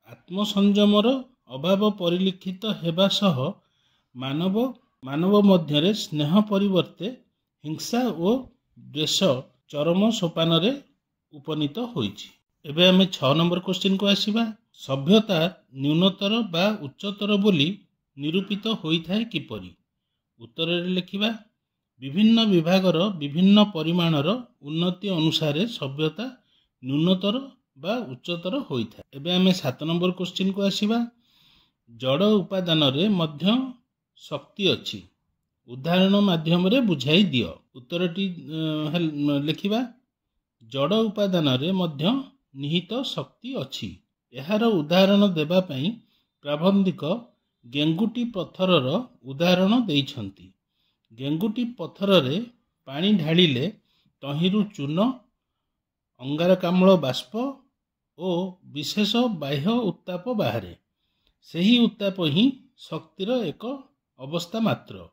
आत्मसंयमर अभाव परिलक्षित हेबा सह मानव मध्यरे स्नेह परिवर्ते हिंसा और द्वेष चरम सोपान रे उपनीत होइछि। एबे आमे 6 नंबर क्वेश्चन को आसिबा सभ्यता न्यूनतर बा उच्चतर बोली निरूपित होइथाय किपरि। उत्तर रे लिखिबा विभिन्न विभागर विभिन्न परिमाणर उन्नति अनुसार सभ्यता न्यूनतर बा उच्चतर होइथाय। एबे आमे 7 नंबर क्वेश्चन को आसिबा जड़ उपादान रे मध्य शक्ति अछि उदाहरण माध्यम रे बुझाई दियो। उत्तरटी लिखिबा जड़ उपादान रे मध्य निहित शक्ति अछि। एहार उदाहरण देबा पई प्राबन्धिक गेंगुटी पत्थरर उदाहरण देइछंती। गेंगुटी पत्थर रे पानी ढालिले तहिरु चून अंगारकाम्ल बाष्प ओ विशेष बाह्य उत्ताप बाहरे। सही उत्ताप ही शक्तिर एक अवस्था मात्र।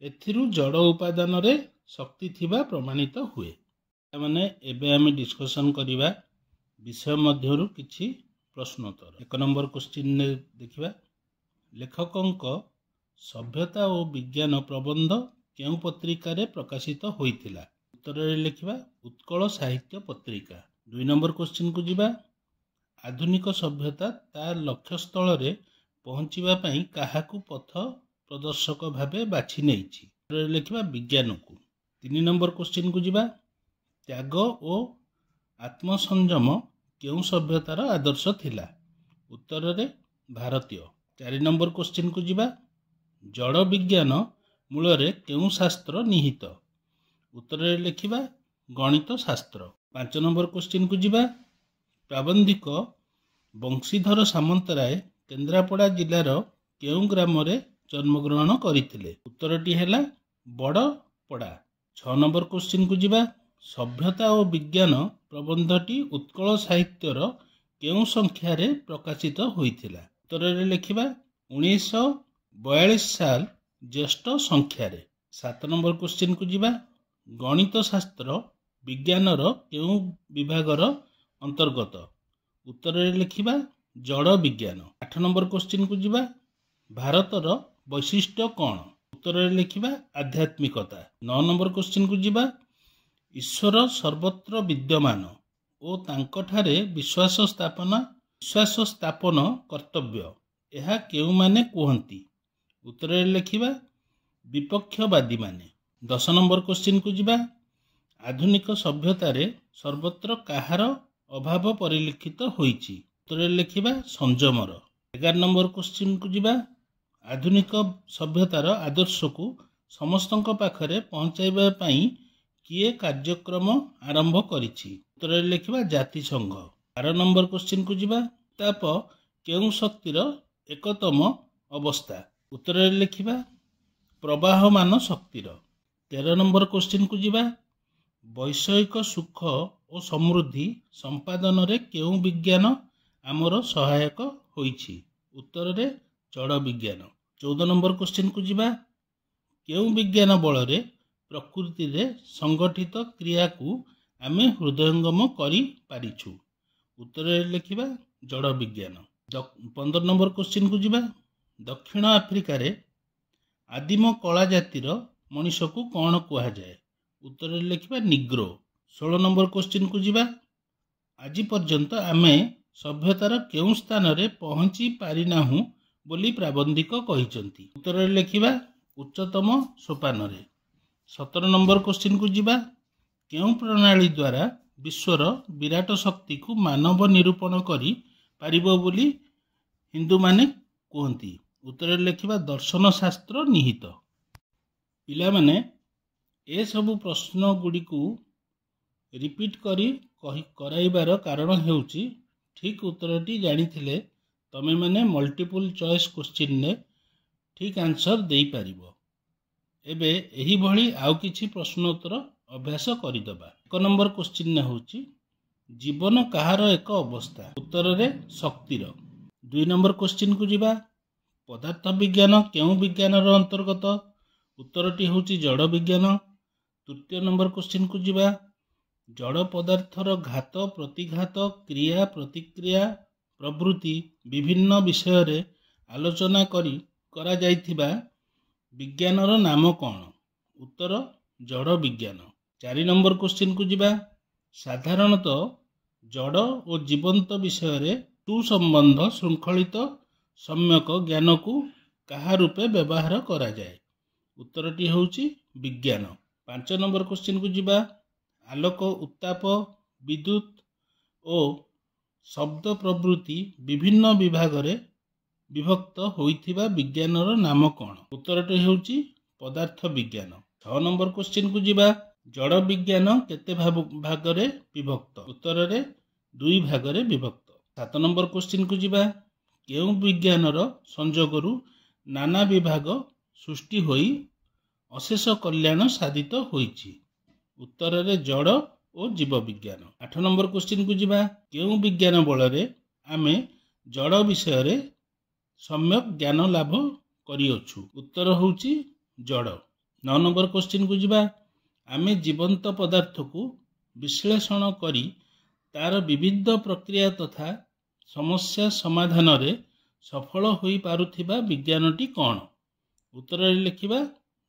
एथिरु जड़ उपादान रे शक्ति थिबा प्रमाणित हुए। माने एबे आमे डिस्कशन करिबा विषय मध्यरु किछि प्रश्नोत्तर। 1 नंबर क्वेश्चन ने देखिबा लेखकंक सभ्यता और विज्ञान प्रबंध केउ पत्रिका रे प्रकाशित होइथिला। उत्तर रे लिखिबा उत्कल साहित्य पत्रिका। 2 नंबर क्वेश्चन को जिबा आधुनिक सभ्यता ता लक्ष्य स्थल रे पहुंचीबा पई काहाकू पथ प्रदर्शक भाबे बाछि नेइछि। उत्तर रे लिखिबा विज्ञान को। 3 नंबर क्वेश्चन को जिबा त्याग और आत्मसंयम केउ सभ्यतार आदर्श थिला। उत्तर रे भारतीय। 4 नंबर क्वेश्चन को जिबा जड़ विज्ञान मूल रे केउ शास्त्र निहित। उत्तर रे लिखिबा गणित शास्त्र। 5 नंबर क्वेश्चन को जिबा प्राबन्धिक बंशीधर सामंतराय केन्द्रापड़ा जिलार केउ ग्राम रे जन्मग्रहण करथिले। उत्तरटी हैला बड़पड़ा। 6 नंबर क्वेश्चन को जिबा सभ्यता और विज्ञान प्रबंधटी उत्कल साहित्यर केउ संख्या रे प्रकाशित होइथिला। उत्तर रे लिखिबा 1942 साल ज्येष्ठ संख्या रे। 7 नंबर क्वेश्चन को जिबा गणित शास्त्र विज्ञानर केउ विभागर अंतर्गत। उत्तर रे लिखिबा जड़ विज्ञान। 8 नंबर क्वेश्चन को जिबा भारतर वैशिष्ट्य कौन। उत्तर रे लिखिबा आध्यात्मिकता। 9 नंबर क्वेश्चन को जिबा ईश्वर सर्वत्र विद्यमान और तांकठारे विश्वास स्थापन कर्तव्य एहा केउ माने कहती। उत्तर रे लिखिबा विपक्षवादी माने। 10 नंबर क्वेश्चन को जिबा आधुनिक सभ्यता रे सर्वत्र काहार अभाव परिलक्षित होइछि। उत्तर रे लिखिबा संयमर। 11 नंबर क्वेश्चन को जिबा आधुनिक सभ्यतार आदर्श को समस्तଙ୍କ पाखरे पहुंचाइबा पई किए कार्यक्रम आरंभ करिछि। उत्तर रे लिखिबा जाति संघ। 12 नंबर क्वेश्चन को जिबा ताप केउ शक्तिर एकतम अवस्था। उत्तर रे लिखिबा प्रवाहमान शक्तिर। 13 नंबर क्वेश्चन को जिबा वैषयिक सुख और समृद्धि संपादन रे केउ विज्ञान आमर सहायक होइछि। उत्तर रे जड़ विज्ञान। 14 नंबर क्वेश्चन को जिबा केउ विज्ञान बल रे प्रकृति रे संगठित क्रिया को आमे हृदयंगम करि पारिछु। उत्तर रे लिखिबा जड़ विज्ञान। 15 नंबर क्वेश्चन को जिबा दक्षिण आफ्रिकार आदिम कला जातिर मनीष को कौन कहुए? उत्तर लिखा निग्रो। 16 नंबर क्वेश्चन को जीवा। आज पर्यंत आमे सभ्यतार केउं स्थान रे पहुंची पारिनाहु बोली प्राबंधिक कहिसंती? उत्तर लिखा उच्चतम सोपान रे। 17 नंबर क्वेश्चन को जीवा। केउं प्रणाली द्वारा विश्वर विराट शक्ति को मानव निरूपण करी पारिबो बोली हिंदू माने कहती? उत्तर लिखा दर्शन शास्त्र निहित। पिला माने ए सबु प्रश्न गुडी को रिपीट करी कराइबार कारण हेउची ठीक उत्तरटी जानिथिले तमे माने मल्टीपल चॉइस क्वेश्चन ने ठीक आंसर देई पारिबो। एबे एही भली आउ किछि प्रश्न उत्तर अभ्यास करिदबा। 1 नंबर क्वेश्चन ने होची जीवन कहार एक अवस्था? उत्तर रे शक्तिर। 2 नंबर क्वेश्चन को जीवा। पदार्थ विज्ञान केउं विज्ञान रो अंतर्गत? उत्तरटी होची जड़ विज्ञान। 3 नंबर क्वेश्चन को जीवा। जड़ पदार्थर घात प्रतिघात क्रिया प्रतिक्रिया प्रवृत्ति विभिन्न विषय रे आलोचना करा जाइथिबा विज्ञानर नाम कौन? उत्तर जड़ विज्ञान। 4 नंबर क्वेश्चन को जीवा। साधारणतः जड़ और जीवंत विषय रे सुसंबंध श्रृंखलित सम्यक ज्ञान को कहा रूपे व्यवहार करा जाए? उत्तरटी होची विज्ञान। 5 नंबर क्वेश्चन को जीवा। आलोक उत्ताप विद्युत और शब्द प्रवृत्ति विभिन्न विभाग रे विभक्त होइथिबा विज्ञानर नाम कौन? उत्तरटी होची पदार्थ विज्ञान। 6 नंबर क्वेश्चन को जीवा। जड़ विज्ञान केते भाग रे विभक्त? उत्तर रे 2 भाग रे विभक्त। 7 नंबर क्वेश्चन को जीवा। केउं विज्ञानर संयोगरु नाना विभाग सृष्टि होई अशेष कल्याण साधित होईछि? उत्तर रे जड़ और जीव विज्ञान। 8 नंबर क्वेश्चन को जीवा। केउं विज्ञान बल रे आमे जड़ विषय रे सम्यक ज्ञान लाभ करियोछु? उत्तर होची जड़। 9 नंबर क्वेश्चन को जीवा। आमे जीवंत पदार्थ को विश्लेषण करी तार विविध प्रक्रिया तथा समस्या समाधान रे सफल होई पारुथिबा विज्ञानटी कौन? उत्तर लिखिबा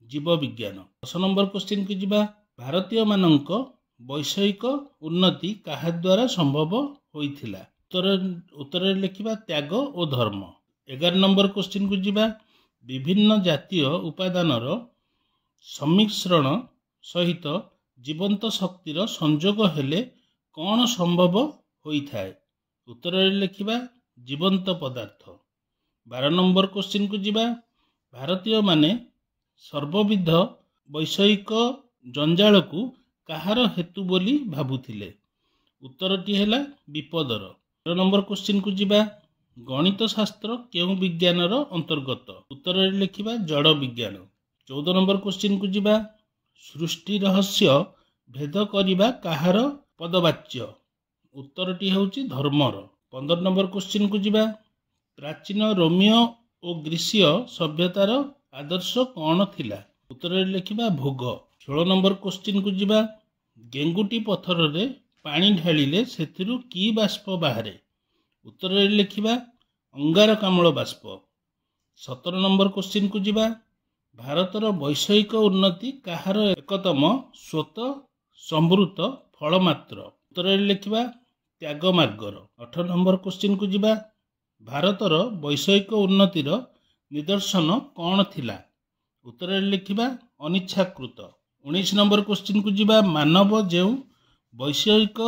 जीव विज्ञान। 10 नंबर क्वेश्चन को जीवा। भारतीय मानक वैषयिक उन्नति काहा द्वारा संभव होइथिला? उत्तर लिखिबा त्याग और धर्म। 11 नंबर क्वेश्चन को जीवा। विभिन्न जातीय उपादानर सम्मिश्रण सहित जीवंत शक्तिर संयोग हेले कौन संभव होइथाय? उत्तर लिखिबा जीवंत पदार्थ। 12 नंबर क्वेश्चन को जीवा। भारतीय माने सर्वविध वैषयिक जंजाल को कहार हेतु बोली भाबुथिले? उत्तरटी हेला विपदर। 13 नंबर क्वेश्चन को जीवा। गणित शास्त्र केउं विज्ञानर अंतर्गत? उत्तर लिखिबा जड़ विज्ञान। 14 नंबर क्वेश्चन को जीवा। सृष्टि रहस्य भेद करिबा काहार पदवाच्य? उत्तरटी होची धर्मर। 15 नंबर क्वेश्चन को जीवा। प्राचीन रोमियो और ग्रीसीय सभ्यतार आदर्श कौन थिला? उत्तर लिखिबा भोग। 16 नंबर क्वेश्चन को जीवा। गेंगुटी पत्थर रे पानी ढालिले सेथिरु की बाष्प बाहरे? उत्तर लिखिबा अंगारकाम्ल बाष्प। 17 नंबर क्वेश्चन को जीवा। भारतर वैषयिक उन्नति काहार एकतम स्वत समृत फल मात्र? उत्तर लिखिबा त्याग मार्गर। 18 नंबर क्वेश्चन को जीवा। भारतर वैषयिक उन्नतिर निदर्शन कौन थिला? उत्तर लिखिबा अनिच्छाकृत। 19 नंबर क्वेश्चन को जीवा। मानव जेउ वैषयिक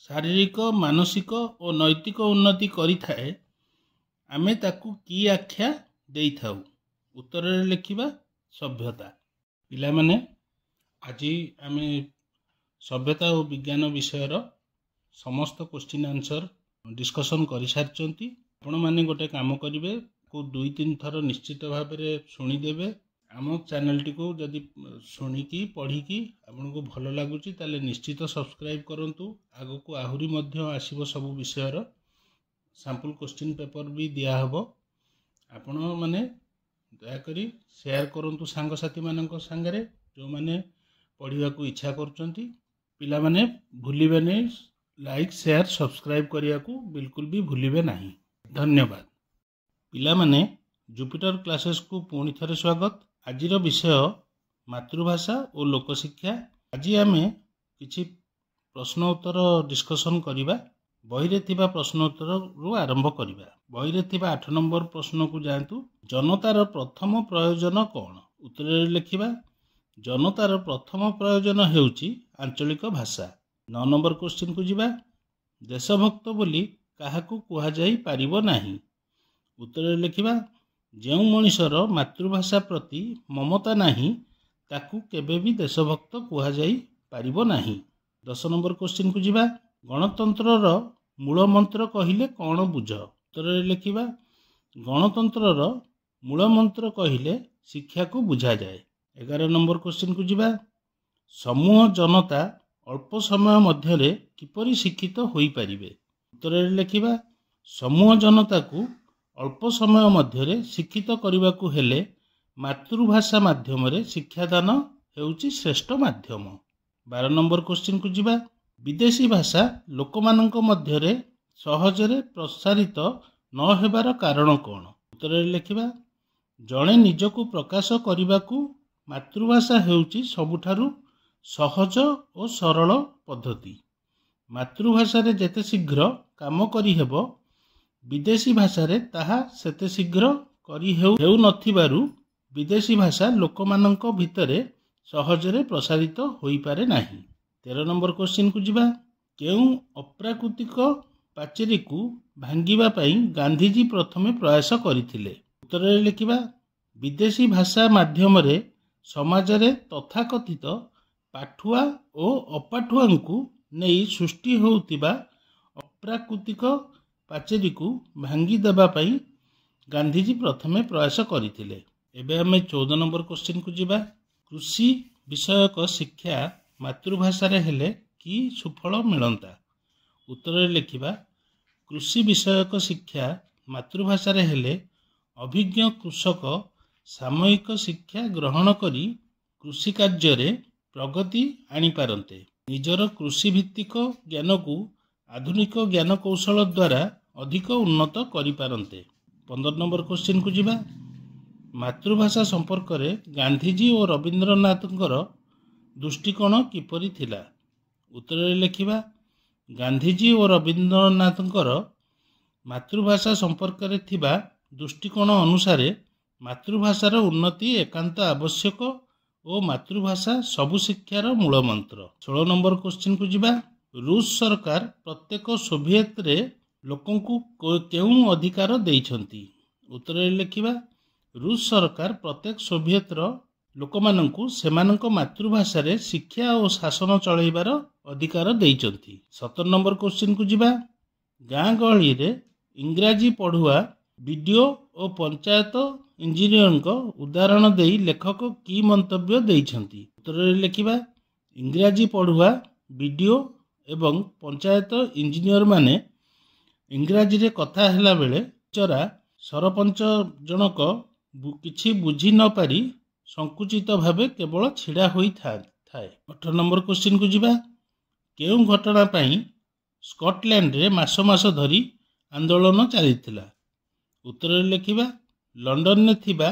शारीरिक मानसिक और नैतिक उन्नति करिथाए आमे ताकू की आख्या देई थाउ? उत्तर लिखिबा सभ्यता। पिला माने आज आमे सभ्यता और विज्ञान विषयर समस्त क्वेश्चन आंसर डिस्कशन करि सारचंती। आपण माने गोटे काम करिवे को 2-3 थर निश्चित भाव में शुणिदेवे। आम चैनल टी को जदि शुणिकी पढ़िकी आपको भल लगुच ताले निश्चित सब्सक्राइब करंतु। आगो को आहुरी मध्य आसीबो सब विषयर सैंपल क्वेश्चन पेपर भी दिया हबो। आपण माने दया करी शेयर करंतु सांग साथी मानक संगरे जो माने पढ़िया को इच्छा करचंती। पिला माने भूलिबे नै लाइक शेयर सब्सक्राइब करिया को बिल्कुल भी भूलिबे नहीं। धन्यवाद। पिला माने जुपिटर क्लासेस को पुणी थे स्वागत। आजिर विषय मातृभाषा और लोकशिक्षा। आज आम किसी प्रश्न उत्तर डिस्कसन करवा। बही रे थिबा प्रश्न उत्तर रु आरंभ करवा। बही रे थिबा 8 नंबर प्रश्न को जातु। जनतार प्रथम प्रयोजन कौन? उत्तर लिखिबा जनतार प्रथम प्रयोजन हेउची आंचलिक भाषा। 9 नंबर क्वेश्चन को जिबा। देशभक्त बोली काहाकू कुहा जाई पारिबो नाही। उत्तर लिखिबा जेउ मनिषर मातृभाषा प्रति ममता नाही ताकू केबे भी देशभक्त कुहा जाई पारिबो नाही। 10 नंबर क्वेश्चन को जिबा। गणतंत्रर मूल मंत्र कहिले कौन बुझ? उत्तर लिखिबा गणतंत्रर मूल मंत्र कहिले शिक्षा को बुझा जाए। 11 नंबर क्वेश्चन को जिबा। समूह जनता अल्प समय मध्यरे किपरि शिक्षित होई पारिबे? उत्तर लिखिबा समूह जनता को अल्प समय मध्यरे शिक्षित करबाकू हेले मातृभाषा माध्यम रे शिक्षादान हेउची श्रेष्ठ माध्यम। 12 नंबर क्वेश्चन को जिबा। विदेशी भाषा लोकमानंक मध्यरे सहजरे प्रसारित न हेबार कारण कौन? उत्तर लिखिबा जणे निजको प्रकाश करबाकू मातृभाषा हेउची सबुठारु सहज और सरल पद्धति। मातृभाषा रे जेते शीघ्र काम करी हेबो विदेशी भाषा रे ताहा सेते शीघ्र करी हेउ नथिबारु विदेशी भाषा लोकमानंक भितरे सहजरे प्रसारित होई पारे नाही। 13 नंबर क्वेश्चन को जिबा। केउ अप्राकृतिक पाचेरी को भांगिबा पई गांधीजी प्रथमे प्रयास करिथिले? उत्तर लिखिबा विदेशी भाषा माध्यम रे समाज रे तथाकथित पाठुआ और अपाठुआंकू नेई सृष्टि होउतिबा अप्राकृतिक पाचेरी को भांगी देबा पई गांधीजी प्रथमे प्रयास करिथिले। एबे हमें 14 नंबर क्वेश्चन को जिबा। कृषि विषयक शिक्षा मातृभाषा रे हेले की सुफल मिलंता? उत्तर लिखिबा कृषि विषयक शिक्षा मातृभाषा रे हेले अभिज्ञ कृषक सामयिक शिक्षा ग्रहण करी कृषि कार्य रे प्रगति आनी पारंते। निजर कृषि भित्तिक ज्ञान को आधुनिक ज्ञान कौशल द्वारा अधिक उन्नत करि पारंते। 15 नंबर क्वेश्चन को जिबा। मातृभाषा संपर्क रे गांधीजी और रविंद्रनाथंकर दृष्टिकोण किपरि थिला? उत्तर लिखिबा गांधीजी और रविंद्रनाथंकर मातृभाषा संपर्क रे थिबा दृष्टिकोण अनुसारे मातृभाषार उन्नति एकांत आवश्यक और मातृभाषा सबु शिक्षार मूल मंत्र। 16 नंबर क्वेश्चन को जिबा। रूस सरकार प्रत्येक सोवियत रे लोकन को केउं अधिकार देइछंती? उत्तर लिखिबा रूस सरकार प्रत्येक सोवियत रो लोकमानंकु सेमानंक मातृभाषा रे शिक्षा और शासन चलैबार अधिकार देइछंती। 17 नंबर क्वेश्चन को जिबा। गाँ गहली रे इंग्राजी पढ़ुआ बीडीओ और पंचायत इंजीनियर उदाहरण देई लेखक की मंतव्य देइछंती? उत्तर लिखिबा इंग्राजी पढ़ुआ बीडीओ एवं पंचायत इंजीनियर माने इंग्राजी रे कथा हेला बेले चरा सरपंच जनक किछि बुझी न पारी संकुचित भावे केवल छिड़ा होई थाए। 18 नंबर क्वेश्चन को जिबा। केउं घटना पई स्कॉटलैंड रे मास मास धरी आंदोलन चलीथिला? उत्तर लिखिबा लंडन ने थिबा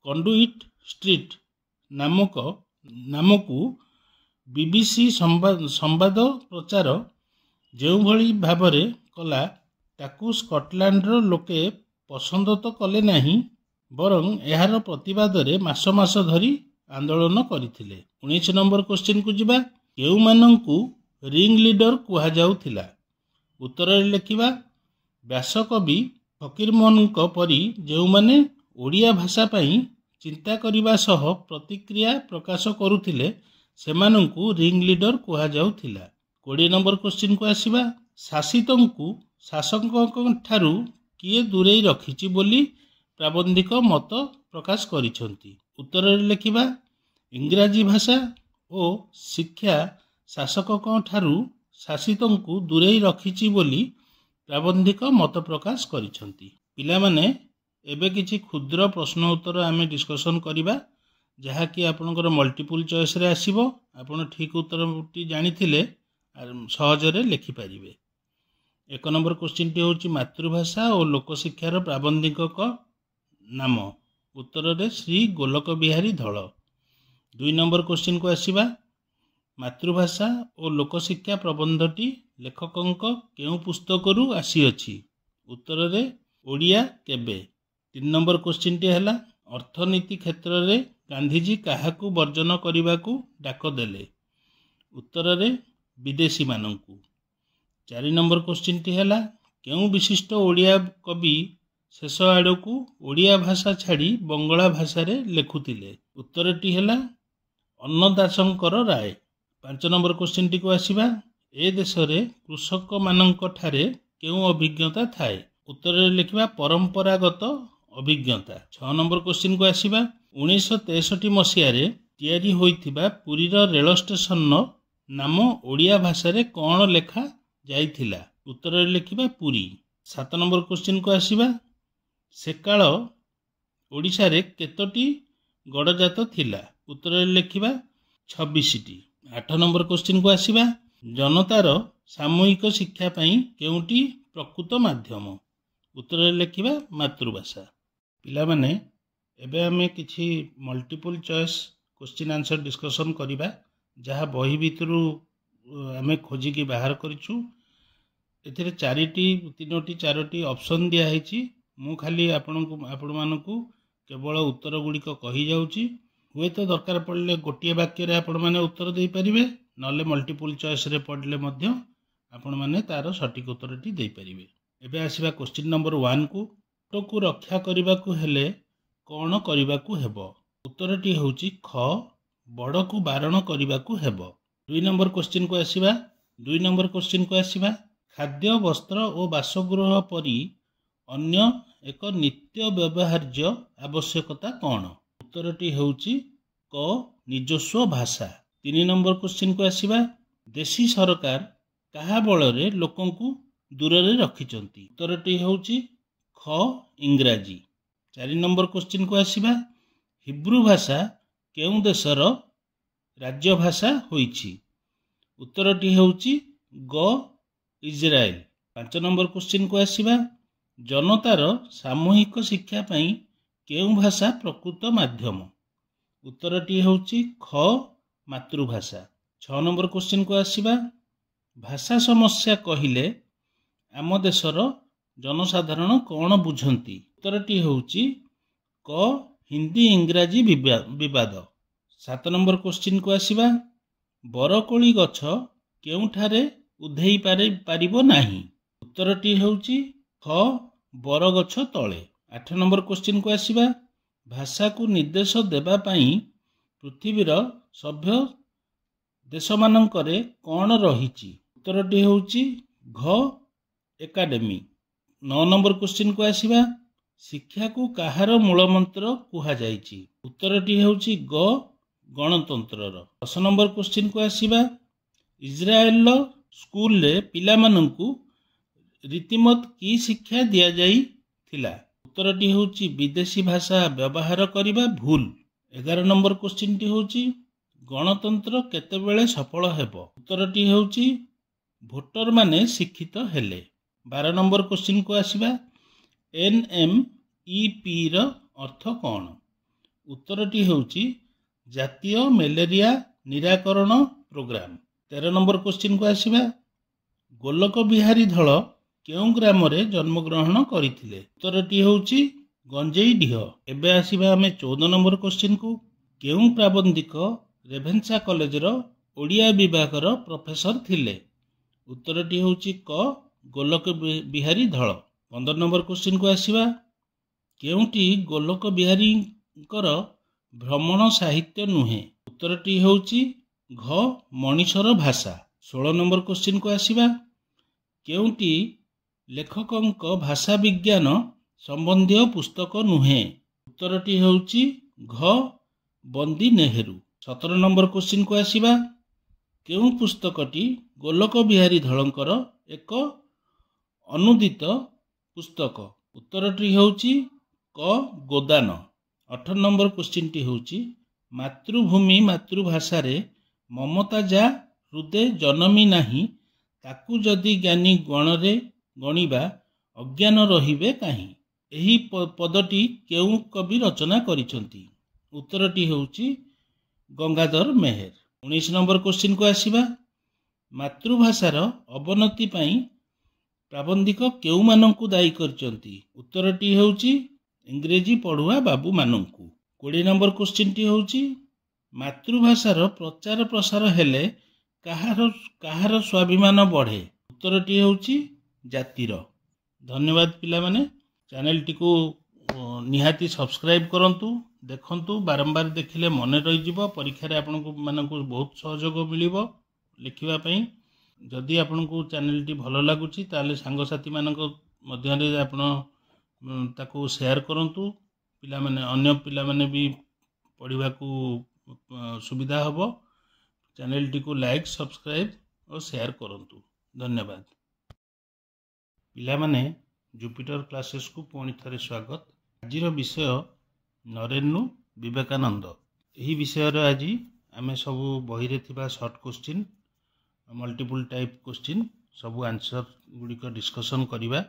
कंडुइट स्ट्रीट नामकू बीबीसी संवाद प्रचार जेउ भली भावरे कला ताकू स्कॉटलैंड रो लोके पसंद तो कले नाही बरं एहार प्रतिवाद रे मास मास धरी आंदोलन करिथिले। 19 नंबर क्वेश्चन को जिबा। केउ मानंकू रिंग लीडर कुहा जाउथिला? उत्तर लिखिबा व्यासकवि फकीरमोहनक परी जेउ माने ओडिया भाषा पई चिंता करिबा सह प्रतिक्रिया प्रकाश करुथिले सेमानंकू रिंग लीडर कुहा जाउथिला। 20 नंबर क्वेश्चन को आसीबा। शासितंकू शासकक ठारू किए दूरेई रखिछि बोली प्राबंधिक मत प्रकाश करिसंती? उत्तर लिखिबा इंग्राजी भाषा और शिक्षा शासकक ठारू शासितंकू दूरेई रखिछि बोली प्राबंधिक मत प्रकाश करिसंती। पिला माने एबे किछि क्षुद्र प्रश्न उत्तर आमे डिस्कशन करिबा जहाँकि आपणकर मल्टीपल चॉइस रे आसीबो। आपण ठीक उत्तरटी जानिथिले सहजरे लिखिपारे। 1 नंबर क्वेश्चन टी होची मातृभाषा और लोकशिक्षार प्राबंधिक नाम उत्तर रे श्री गोलक बिहारी धल। 2 नंबर क्वेश्चन को आसीबा मातृभाषा और लोकशिक्षा प्रबंधटी लेखकंक केउ पुस्तकरू आसीअछि उत्तर रे ओडिया केबे। 3 नंबर क्वेश्चन टी हैला अर्थनीति क्षेत्र रे गांधीजी काहाकू वर्जन करने डाक देले उत्तर रे विदेशी मानंकू। 4 नंबर क्वेश्चन टी हैला केउ विशिष्ट ओडिया कवि शेष आड़कू ओडिया भाषा छाड़ी बंगला भाषा रे लेखुतिले उत्तर टी हैला अन्नदासंकर राय। 5 नंबर क्वेश्चन टी को आसीबा ए देश रे कृषक मानंक ठारे केउ अभिज्ञता थाए उत्तर रे लिखिबा परंपरागत अभिज्ञता। 6 नंबर क्वेश्चन को आसीबा 1963 मसीह रे तैयारी होइथिबा पुरी रो रेल स्टेशन नाम ओडिया भाषा रे कोन लेखा जाइथिला उत्तर रे लिखिबा पुरी। 7 नंबर क्वेश्चन को आसीबा सेकाळ ओडिशा रे केतोटी गडजात थिला उत्तर रे लिखिबा 26 टी। 8 नंबर क्वेश्चन को आसीबा जनतार सामूहिक शिक्षा पई केउटी प्रकृत माध्यम उत्तर रे लिखिबा मातृभाषा। पिला माने एबे हमें किछि multiple choice question answer discussion करिबा जहाँ बही भितरु हमें खोजिकी बाहर करिछु। एथिरे 3टी 4टी ऑप्शन दिया हैछि मु खाली आपण मानकू केवल उत्तर गुड़िक कही जाउची हुए तो दरकार पड़ले गोटे वाक्य रे आपण माने उत्तर दे परिबे नले मल्टीपल चॉइस रे पढ़ले मध्य आपण माने तार सटीक उत्तरटी दे परिबे। एबे आसीबा क्वेश्चन नंबर 1 को को रक्षा करबाकू हेले कोन करबाकू हेबो उत्तरटी होउची ख बड़ को बारण करबाकू हेबो। 2 नंबर क्वेश्चन को आसीबा 2 नंबर क्वेश्चन को आसीबा खाद्य वस्त्र और बासगृह परी अन्य एक नित्य व्यवहार्य आवश्यकता कौन उत्तरटी होउची क निजस्व भाषा। 3 नंबर क्वेश्चन को आसीबा देशी सरकार कहा बल रे लोकंकू दूर रे रखिचंती उत्तरटी होउची ख इंग्राजी। 4 नंबर क्वेश्चन को आसीबा हिब्रू भाषा केउ देशर राज्य भाषा होइछि उत्तरटी होउची ग इजराइल। 5 नंबर क्वेश्चन को आसीबा जनतार सामूहिक शिक्षा पई केउ भाषा प्रकृत माध्यम उत्तरटी होउची ख मातृभाषा। 6 नंबर क्वेश्चन को आसीबा भाषा समस्या कहिले आम देशर जनसाधारण कौन बुझंती उत्तरटी होउची क हिंदी इंग्राजी विवाद। 7 नंबर क्वेश्चन को आसीबा बरकोली गछ केउठारे उधेई पारिबो नाही उत्तरटी होउची ख बरगछ तले। 8 नंबर क्वेश्चन को आसीबा भाषा को निर्देश देबा पई पृथ्वीर सभ्य देश मानंकरे कौन रहिछि उत्तरटी होउची घ एकाडेमी। 9 नंबर क्वेश्चन को आसीबा शिक्षा को काहार मूल मंत्र कुहा जाइछि उत्तरटी होउची ग गणतंत्रर। 10 नंबर क्वेश्चन को आसीबा इजराइल स्कूल रे पिला मानंकू रीतिमत की शिक्षा दिया जाई थिला उत्तरटी होउची विदेशी भाषा व्यवहार करिबा भूल। 11 नंबर क्वेश्चन टी होउची गणतंत्र केतेबेले सफल हेबो उत्तरटी होउची भोटर माने शिक्षित हेले। 12 नंबर क्वेश्चन को आसीबा NMEP र अर्थ कौन उत्तरटी होउची जातीय मलेरिया निराकरण प्रोग्राम। 13 नंबर क्वेश्चन को आसीबा गोलक बिहारी धल केउ ग्राम रे जन्म ग्रहण करिथिले उत्तरटी होउची गंजेई डीह। एबे आसीबा हमें 14 नंबर क्वेश्चन को केउ प्राबंधिक रेभेन्सा कॉलेज रो ओडिया विभाग रो प्रोफेसर थिले उत्तरटी होउची क गोलक बिहारी धल। 15 नंबर क्वेश्चन को आसीबा केउटी गोलक बिहारी कर भ्रमण साहित्य नुहे उत्तरटी होउची घ मनीषर भाषा। 16 नंबर क्वेश्चन को आसीबा केउटी लेखकंक भाषा विज्ञान संबंधी पुस्तक नुहे उत्तरटी होउची घ बंदी नेहरू। 17 नंबर क्वेश्चन को आसीबा केउ पुस्तकटी गोलक बिहारी धलंकर एक अनुदित पुस्तक उत्तरटी होउची क गोदान। 18 नंबर क्वेश्चन टी होउची मातृभूमि मातृभाषा रे ममता जा हृदय जनमी नाही ताकू जदि ज्ञानी गण रे गणिबा अज्ञान रहिबे काहीं ଏହି ପଦଟି କେଉଁ कवि रचना करिसंती? उत्तरटी हेउची गंगाधर मेहेर। 19 नंबर क्वेश्चन को आसीबा। मातृभाषार अवनति पई प्राबंधिक केउ माननकु दायी करिसंती? उत्तरटी हेउची इंग्रेजी पढ़ुआ बाबू माननकु। 20 नंबर क्वेश्चन टी हेउची मातृभाषार प्रचार प्रसार हेले काहार स्वाभिमान बढ़े? उत्तरटी हेउची जातिर। धन्यवाद पिला माने। चैनल टी को निहाती सब्सक्राइब करंतु, देखंतु, बारंबार देखिले मने रही जिवो। परीक्षा रे आपनको माननको बहुत सहयोग मिलिबो लिखिबा पई। जदि आपनको चैनल टी भलो लागुची ताले सांग साथी माननको मध्य रे आपण ताको शेयर करंतु। पिला माने अन्य पिला माने भी पढ़िबा को सुविधा हबो। चैनल टी को लाइक, सब्सक्राइब और शेयर करंतु। धन्यवाद पिला माने। जुपिटर क्लासेस को पुणी थरे स्वागत। आज विषय नरेनु विवेकानंद। यही विषय रे आज आमे सब बही रे थिबा short question, multiple type question सब आंसर गुडी को डिस्कशन करिबा।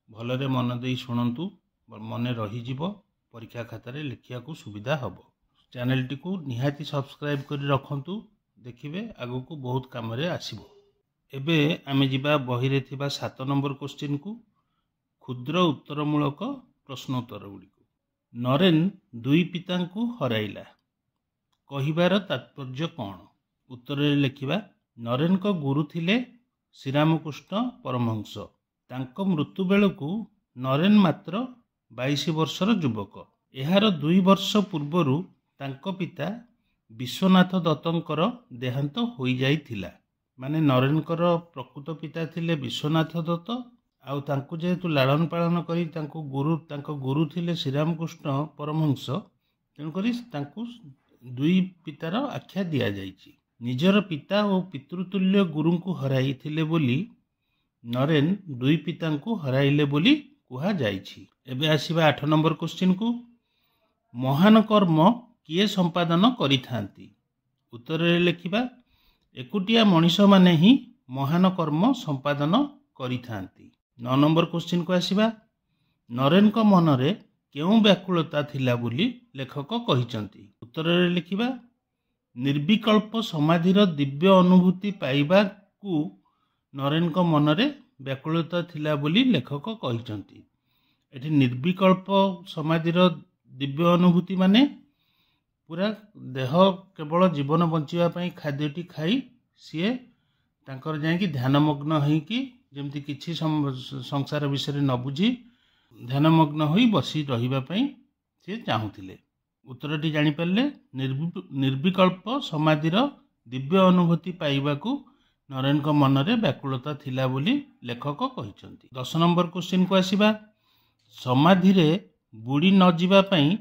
भलरे मन देई सुनंतु, मने रही जिवो। परीक्षा खाता रे लिखिया को सुविधा हबो। चैनल टी को निहाती सब्सक्राइब करी रखंतु, देखिबे आगो को बहुत काम रे आसीबो। एबे आमे जिबा बही रे थिबा 7 नंबर क्वेश्चन को। क्षुद्र उत्तरमूलक प्रश्नोत्तर गुडी को। नरेन दुई पिता को हराइला कहिबार तात्पर्य कौन? उत्तर रे लिखिबा नरेन को गुरु थिले श्रीरामकृष्ण परमहंस। तांको मृत्यु बेलकु नरेन मात्र 22 वर्षर युवक। एहार 2 वर्ष पूर्वरु तांको पिता विश्वनाथ दत्तंकर देहांत होई जाइथिला। माने नरेनकर प्रकृत पिता थिले विश्वनाथ दत्त, आउ तांको जेहेतु लालन पालन करी तांको गुरु थिले श्रीरामकृष्ण परमहंस, तेणुकरी तांको 2 पितार आख्या दिया जाइछि। निजर पिता और पितृतुल्य गुरु को हराई थिले बोली नरेन 2 पिता को हराइले बोली कुहा जाइछि। एबे आसीबा 8 नंबर क्वेश्चन को। महान कर्म किए संपादन करिथांती? उत्तर रे लिखिबा एकुटिया मनीष माने ही महान कर्म संपादन करिथांती। 9 नंबर क्वेश्चन को आसीबा। नरेन को मन रे केउ व्याकुलता थिला बोली लेखक कहिसंती? उत्तर रे लिखिबा निर्विकल्प समाधिर दिव्य अनुभूति पाइबा को नरेन को मन रे व्याकुलता थिला बोली लेखक कहिसंती। एठी निर्विकल्प समाधिर दिव्य अनुभूति माने पूरा देह केवल जीवन बंचिबा पई खाद्यटी खाई सीए तांकर जाय कि ध्यानमग्न होई कि जेमती किछि संसार विषय न बुझी ध्यानमग्न होई बसी रहिबा पई से चाहुथिले। उत्तरटी जानि परले निर्विकल्प समाधिर दिव्य अनुभूति पाइबाकू नरेन को मन रे व्याकुलता थिला बोली लेखक कहिसंती। 10 नंबर क्वेश्चन को आसीबा। समाधि रे बुड़ी न जिबा पई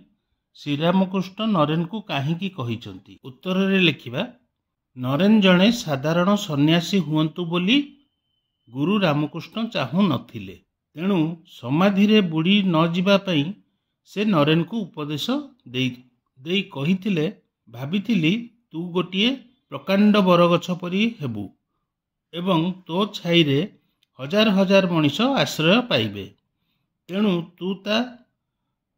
श्रीरामकृष्ण नरेन को काहींकी कहिसंती? उत्तर रे लिखिबा नरेन जणे साधारण सन्यासी हुअंतु बोली गुरु रामकृष्ण चाहू नथिले, तेणु समाधि रे बुड़ी न जिबा पई से नरेन को उपदेश देई कहिथिले भाबिथिली तू गोटिए प्रकांड बरगछ परी हेबु एवं तो छाई रे हजार हजार मनीष आश्रय पाइबे, तेणु तू ता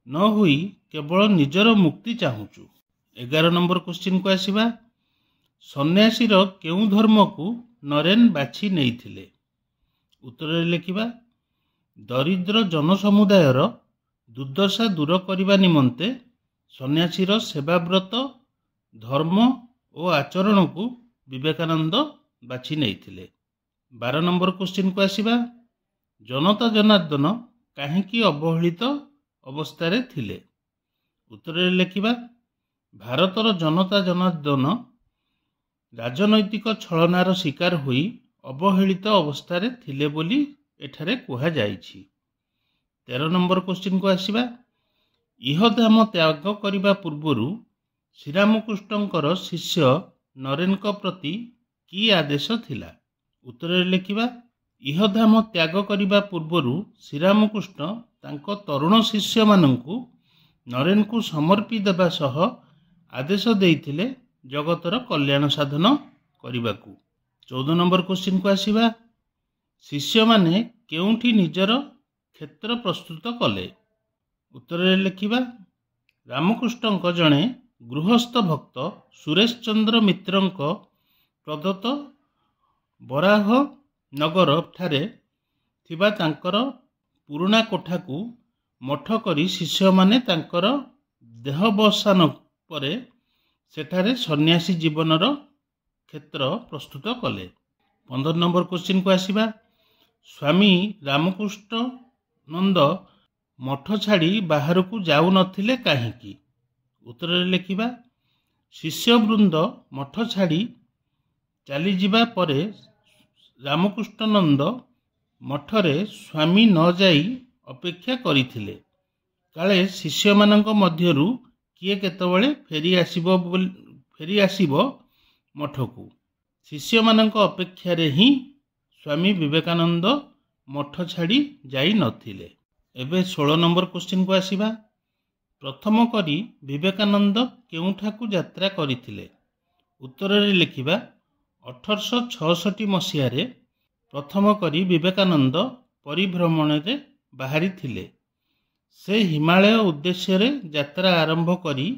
न होई केवल निजर मुक्ति चाहूचु। 11 नंबर क्वेश्चन को आसीबा। सन्यासी रो केउ धर्म को नरेन बाछि नेइथिले? उत्तर रे लिखिबा दरिद्र जनसमुदायर दुर्दशा दूर करने निमंते सन्यासीर सेवाव्रत धर्म और आचरण को विवेकानंद बाछि नेइथिले। 12 नंबर क्वेश्चन को आसीबा। जनता जनार्दन काहींकी अवहेलित अवस्था थिले? उत्तर रे लिखिबा भारतर जनता जनार्दन राजनैतिक छलनार शिकार होई अवहेलित अवस्था थिले बोली एठारे कुहा जाइछि। 13 नंबर क्वेश्चन को आसीबा। इहधाम त्याग करिबा पूर्वरु श्रीरामकृष्णकर शिष्य नरेन प्रति की आदेश थिला? उत्तर रे लिखिबा इहधाम त्याग करिबा पूर्वरु श्रीरामकृष्ण तांको तरुण शिष्य माननकु नरेन को समर्पी देबा सह आदेश देइथिले जगतर कल्याण साधन करिबाकू। 14 नंबर क्वेश्चन को आसीबा। शिष्य माने केउठी निजर क्षेत्र प्रस्तुत कले? उत्तर लिखिबा रामकृष्णଙ୍କ जणे गृहस्थ भक्त सुरेश चंद्र मित्रଙ୍କ प्रदत्त बराह नगर ठारे थिबा तांकर पुरुणा कोठाकू मठ करी शिष्य माने तांकर देहावसान परे सेठारे सन्यासी जीवनर क्षेत्र प्रस्तुत कले। 15 नंबर क्वेश्चन को आसीबा स्वामी रामकृष्ण नंद मठ छाड़ी बाहर को जाऊ नथिले काहींकी। उत्तर लिखिबा शिष्य वृंद मठ छाड़ी चली जिबा परे रामकृष्ण नंद मठरे स्वामी न जाई अपेक्षा करिथिले काले शिष्य मानक मध्यरु किए केतबेले फेरी आसीबो मठकू। शिष्य मानक अपेक्षा रे ही स्वामी विवेकानंद मठ छाड़ी जाई नथिले। एबे 16 नंबर क्वेश्चन को आसीबा प्रथम करी विवेकानंद केउठाकू यात्रा करिथिले। उत्तर रे लिखिबा 1866 मसीह रे प्रथम करी विवेकानंद परिभ्रमण रे बाहरी थिले। से हिमालय उद्देश्य रे यात्रा आरंभ करी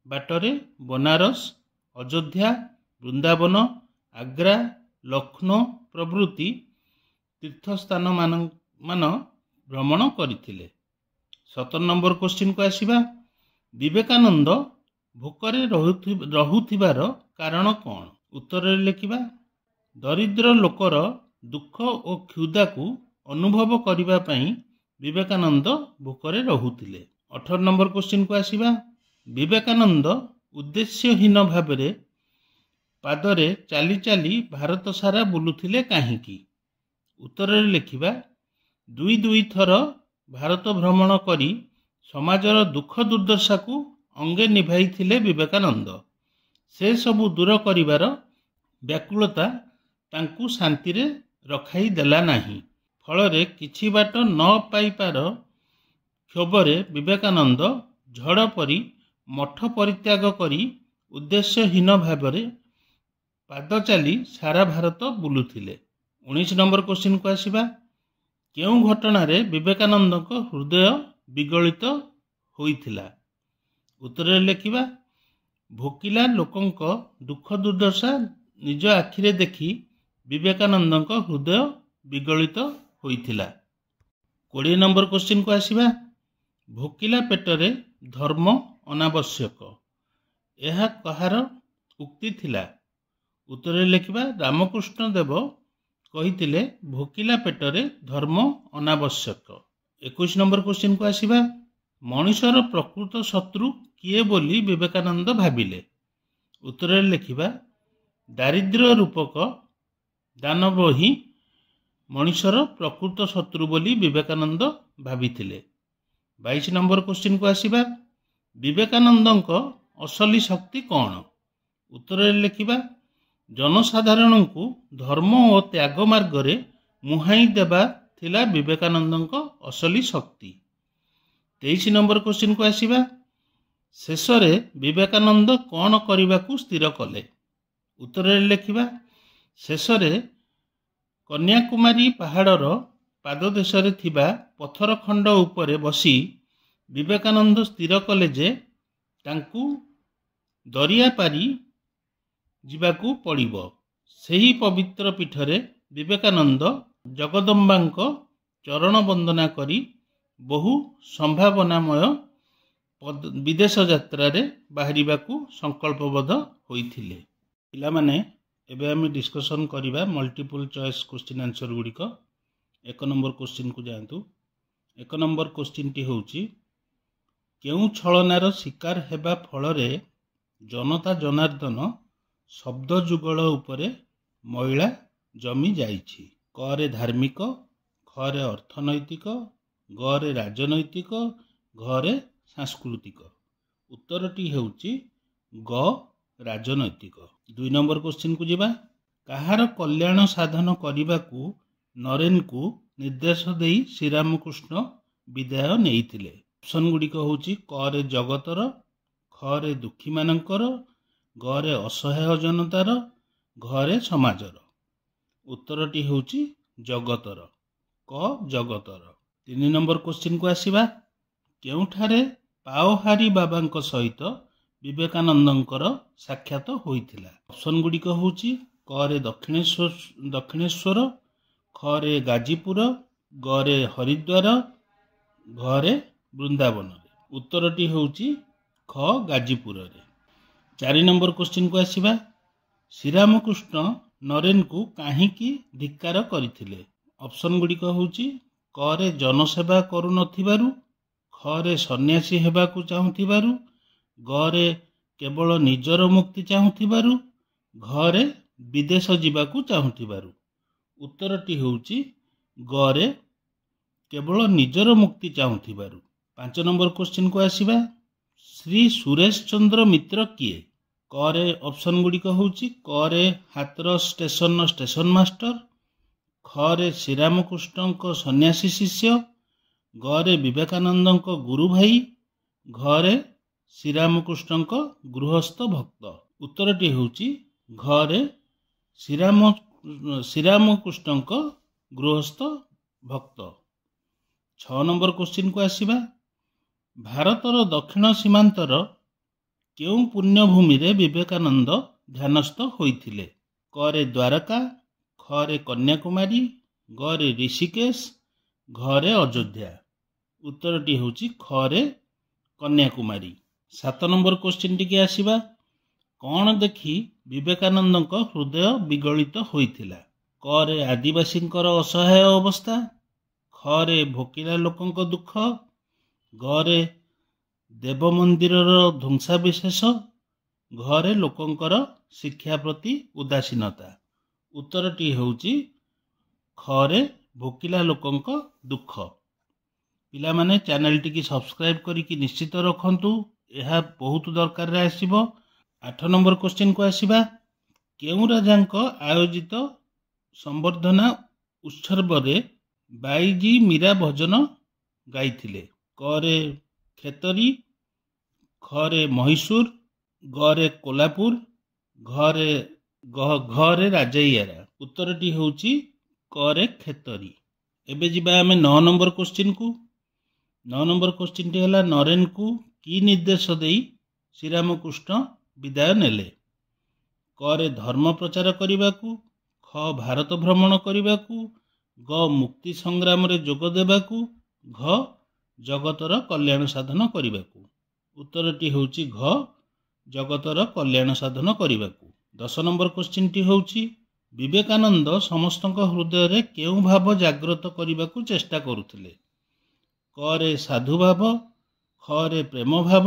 बाटरे बनारस अयोध्या वृंदावन आग्रा लखनऊ प्रभृति तीर्थस्थान मान भ्रमण करथिले। 17 नंबर क्वेश्चन को आसीबा विवेकानंद भोकरे रहुथिबार कारण कौन। उत्तर लिखिबा दरिद्र लोकर दुख और क्षुधा को अनुभव करिबा पई विवेकानंद भोकरे रहुथिले। 18 नंबर क्वेश्चन को आसीबा विवेकानंद उद्देश्यहीन भाबरे पादरे चाली चाली भारत सारा बुलुथिले काहींकी। उत्तर लिखिबा दुई थर भारत भ्रमण करी समाजर दुख दुर्दशा को अंगे निभाई थिले विवेकानंद। से सबु दूर करिवार व्याकुलता तांकू शांति रे रखाई देला नाही। फलरे किछि बाट न पाइपार क्षोभरे विवेकानंद झड़ परी मठ परित्याग करी उद्देश्यहीन भावरे पाद चाली सारा भारत बुलुथिले। 19 नंबर क्वेश्चन को आसीबा केउ घटना रे विवेकानंद को हृदय विगलित होइथिला। उत्तर लिखिबा भोकिला लोकंक दुख दुर्दशा निज आखिरे देखी विवेकानंद को हृदय विगलित होइथिला। 20 नंबर क्वेश्चन को आसीबा भोकिला पेटरे धर्म अनावश्यक यह कहार उक्ति थिला। उत्तर लिखिबा रामकृष्ण देव कहिथिले भोकिला पेटरे धर्म अनावश्यक। 21 नंबर क्वेश्चन को आसीबा मनुष्यर प्रकृत शत्रु किए बोली विवेकानंद भाविले। उत्तर लिखिबा दारिद्र्य रूपक दानव ही मनुष्यर प्रकृत शत्रु बोली विवेकानंद भाविथिले। 22 नंबर क्वेश्चन को आसीबा विवेकानंदक असली शक्ति कौन। उत्तर लिखिबा जनसाधारण को धर्म और त्याग मार्ग रे मुहाई देबा थिला विवेकानंदक असली शक्ति। 23 नंबर क्वेश्चन को आसीबा शेष रे विवेकानंद कौन करने को स्थिर कले। उत्तर लिखिबा शेष रे कन्याकुमारी पहाड़र पाददेश रे थिबा पत्थर खंड उपरे बसी विवेकानंद स्थिर कले जे तांकू दरिया पारी जिबाकू पड़िबो। सेही पवित्र पीठरे विवेकानंद जगदम्बांक चरण वंदना करी बहु संभावनामय विदेश यात्रा रे बाहरिबाकू संकल्पबद्ध होइथिले। पिला माने एबे आमे डिस्कशन करिबा मल्टीपल चॉइस क्वेश्चन आंसर गुड़िक। 1 नंबर क्वेश्चन को जातु। 1 नंबर क्वेश्चन टी होउची केउ छलनार शिकार हेबा फलरे जनता जनार्दन शब्द जुगल उपरे महिला जमी जाइछि। क रे धार्मिक, ख रे अर्थनैतिक, ग रे राजनैतिक, घ रे सांस्कृतिक। उत्तरटी हेउची ग राजनैतिक। 2 नंबर क्वेश्चन को जिबा कहार कल्याण साधन करिबाकू नरेन को निर्देश देई श्रीरामकृष्ण विदाय नेइथिले। ऑप्शन गुड़िक होउची क रे जगतर, ख रे दुखी मानकर, ग रे असहाय जनतार, घ रे समाजर। उत्तरटी होउची जगतर, क जगतर। 3 नंबर क्वेश्चन को आसीबा କେଉଁଠାରେ ପାଓହାରୀ ବାବାଙ୍କ ସହିତ ବିବେକାନନ୍ଦଙ୍କର ସାକ୍ଷାତ ହୋଇଥିଲା? ଅପସନ୍ ଗୁଡ଼ିକ ହେଉଛି କରେ ଦକ୍ଷିଣେଶ୍ୱର, ଖରେ ଗାଜିପୁର, ଗରେ ହରିଦ୍ୱାର, ଘରେ ବୃନ୍ଦାବନରେ। ଉତ୍ତରଟି ହେଉଛି ଖ ଗାଜିପୁରରେ। 4 ନମ୍ବର କ୍ୱେଶ୍ଚିନ୍କୁ ଆସିବା। ଶ୍ରୀରାମକୃଷ୍ଣ ନରେନଙ୍କୁ କାହିଁକି ଧିକ୍କାର କରିଥିଲେ? ଅପସନ୍ ଗୁଡ଼ିକ ହେଉଛି କରେ ଜନସେବା କରୁନଥିବାରୁ, ଖରେ ସନ୍ନ୍ୟାସୀ ହେବାକୁ ଚାହୁଁଥିବାରୁ, ଗରେ କେବଳ ନିଜର ମୁକ୍ତି ଚାହୁଁଥିବାରୁ, ଘରେ ବିଦେଶ ଯିବାକୁ ଚାହୁଁଥିବାରୁ। ଉତ୍ତରଟି ହେଉଛି ଗରେ କେବଳ ନିଜର ମୁକ୍ତି ଚାହୁଁଥିବାରୁ। 5 ନମ୍ବର କ୍ୱେଶ୍ଚିନ୍କୁ ଆସିବା। ଶ୍ରୀ ସୁରେଶ ଚନ୍ଦ୍ର ମିତ୍ର କିଏ? କରେ ଅପସନ୍ ଗୁଡ଼ିକ ହେଉଛି କରେ ହାଥରସ ଷ୍ଟେସନର ଷ୍ଟେସନ ମାଷ୍ଟର, ଖରେ ଶ୍ରୀରାମକୃଷ୍ଣଙ୍କ ସନ୍ନ୍ୟାସୀ ଶିଷ୍ୟ, ଗରେ ବିବେକାନନ୍ଦଙ୍କ ଗୁରୁ ଭାଇ, ଘରେ ଶ୍ରୀରାମକୃଷ୍ଣଙ୍କ ଗୃହସ୍ଥ ଭକ୍ତ। ଉତ୍ତରଟି ହେଉଛି ଘରେ ଶ୍ରୀରାମକୃଷ୍ଣଙ୍କ ଗୃହସ୍ଥ ଭକ୍ତ। 6 ନମ୍ବର କ୍ୱେଶ୍ଚିନ୍କୁ ଆସିବା। ଭାରତର ଦକ୍ଷିଣ ସୀମାନ୍ତର କେଉଁ ପୁଣ୍ୟଭୂମିରେ ବିବେକାନନ୍ଦ ଧ୍ୟାନସ୍ଥ ହୋଇଥିଲେ? କରେ ଦ୍ୱାରକା, ଖରେ କନ୍ୟାକୁମାରୀ, ଗରେ ଋଷିକେଶ, ଘରେ ଅଯୋଧ୍ୟା। ଉତ୍ତରଟି ହେଉଛି ଖରେ କନ୍ୟାକୁମାରୀ। 7 ନମ୍ବର କ୍ୱେଶ୍ଚିନ୍ ଟିକି ଆସିବା। କ'ଣ ଦେଖି ବିବେକାନନ୍ଦଙ୍କ ହୃଦୟ ବିଗଳିତ ହୋଇଥିଲା? କରେ ଆଦିବାସୀଙ୍କର ଅସହାୟ ଅବସ୍ଥା, ଖରେ ଭୋକିଲା ଲୋକଙ୍କ ଦୁଃଖ, ଘରେ ଦେବ ମନ୍ଦିରର ଧ୍ୱଂସାବିଶେଷ, ଘରେ ଲୋକଙ୍କର ଶିକ୍ଷା ପ୍ରତି ଉଦାସୀନତା। ଉତ୍ତରଟି ହେଉଛି ଖରେ ଭୋକିଲା ଲୋକଙ୍କ ଦୁଃଖ। ପିଲାମାନେ ଚ୍ୟାନେଲଟିକି ସବସ୍କ୍ରାଇବ୍ କରିକି ନିଶ୍ଚିତ ରଖନ୍ତୁ, ଏହା ବହୁତ ଦରକାରରେ ଆସିବ। 8 ନମ୍ବର କ୍ୱେଶ୍ଚିନ୍କୁ ଆସିବା। କେଉଁ ରାଜାଙ୍କ ଆୟୋଜିତ ସମ୍ବର୍ଦ୍ଧନା ଉତ୍ସବରେ ବାଇଜି ମୀରା ଭଜନ ଗାଇଥିଲେ? କରେ ଖେତରୀ, ଖରେ ମହୀଶୂର, ଗରେ କୋଲାପୁର, ଘରେ ରାଜାଇୟାରା। ଉତ୍ତରଟି ହେଉଛି କରେ ଖେତରୀ। ଏବେ ଯିବା ଆମେ 9 ନମ୍ବର କ୍ୱେଶ୍ଚିନ୍କୁ। 9 ନମ୍ବର କ୍ୱେଶ୍ଚିନ୍ଟି ହେଲା ନରେନଙ୍କୁ କି ନିର୍ଦ୍ଦେଶ ଦେଇ ଶ୍ରୀରାମକୃଷ୍ଣ ବିଦାୟ ନେଲେ? କରେ ଧର୍ମ ପ୍ରଚାର କରିବାକୁ, ଖ ଭାରତ ଭ୍ରମଣ କରିବାକୁ, ଗ ମୁକ୍ତି ସଂଗ୍ରାମରେ ଯୋଗ ଦେବାକୁ, ଘ ଜଗତର କଲ୍ୟାଣ ସାଧନ କରିବାକୁ। ଉତ୍ତରଟି ହେଉଛି ଘ ଜଗତର କଲ୍ୟାଣ ସାଧନ କରିବାକୁ। 10 ନମ୍ବର କ୍ୱେଶ୍ଚିନ୍ଟି ହେଉଛି ବିବେକାନନ୍ଦ ସମସ୍ତଙ୍କ ହୃଦୟରେ କେଉଁ ଭାବ ଜାଗ୍ରତ କରିବାକୁ ଚେଷ୍ଟା କରୁଥିଲେ? କରେ ସାଧୁ ଭାବ, ଖରେ ପ୍ରେମ ଭାବ,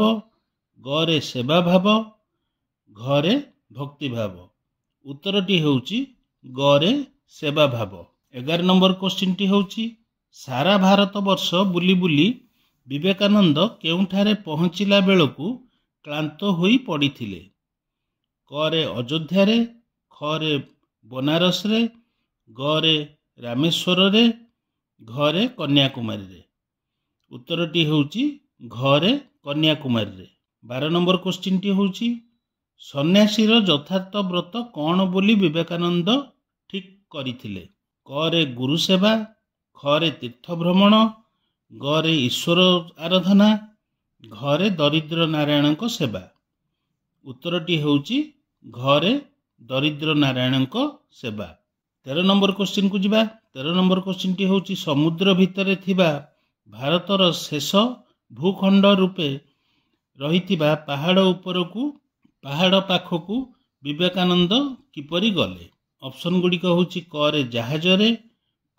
ଗରେ ସେବା ଭାବ, ଘରେ ଭକ୍ତି ଭାବ। ଉତ୍ତରଟି ହେଉଛି ଗରେ ସେବା ଭାବ। 11 ନମ୍ବର କ୍ୱେଶ୍ଚିନ୍ଟି ହେଉଛି ସାରା ଭାରତ ବର୍ଷ ବୁଲି ବୁଲି ବିବେକାନନ୍ଦ କେଉଁଠାରେ ପହଞ୍ଚିଲା ବେଳକୁ କ୍ଳାନ୍ତ ହୋଇ ପଡ଼ିଥିଲେ? କରେ ଅଯୋଧ୍ୟାରେ, ଖରେ ବନାରସରେ, ଗରେ ରାମେଶ୍ୱରରେ, ଘରେ କନ୍ୟାକୁମାରୀରେ। ଉତ୍ତରଟି ହେଉଛି ଘରେ କନ୍ୟାକୁମାରୀରେ। 12 ନମ୍ବର କ୍ୱେଶ୍ଚିନ୍ଟି ହେଉଛି ସନ୍ନ୍ୟାସୀର ଯଥାର୍ଥ ବ୍ରତ କ'ଣ ବୋଲି ବିବେକାନନ୍ଦ ଠିକ୍ କରିଥିଲେ? କରେ ଗୁରୁ ସେବା, ଖରେ ତୀର୍ଥ ଭ୍ରମଣ, ଗରେ ଈଶ୍ୱର ଆରାଧନା, ଘରେ ଦରିଦ୍ର ନାରାୟଣଙ୍କ ସେବା। ଉତ୍ତରଟି ହେଉଛି ଘରେ ଦରିଦ୍ର ନାରାୟଣଙ୍କ ସେବା। 13 ନମ୍ବର କ୍ୱେଶ୍ଚିନ୍କୁ ଯିବା। 13 ନମ୍ବର କ୍ୱେଶ୍ଚିନ୍ଟି ହେଉଛି ସମୁଦ୍ର ଭିତରେ ଥିବା ଭାରତର ଶେଷ ଭୂଖଣ୍ଡ ରୂପେ ରହିଥିବା ପାହାଡ଼ ପାଖକୁ ବିବେକାନନ୍ଦ କିପରି ଗଲେ? ଅପସନ୍ ଗୁଡ଼ିକ ହେଉଛି କରେ ଜାହାଜରେ,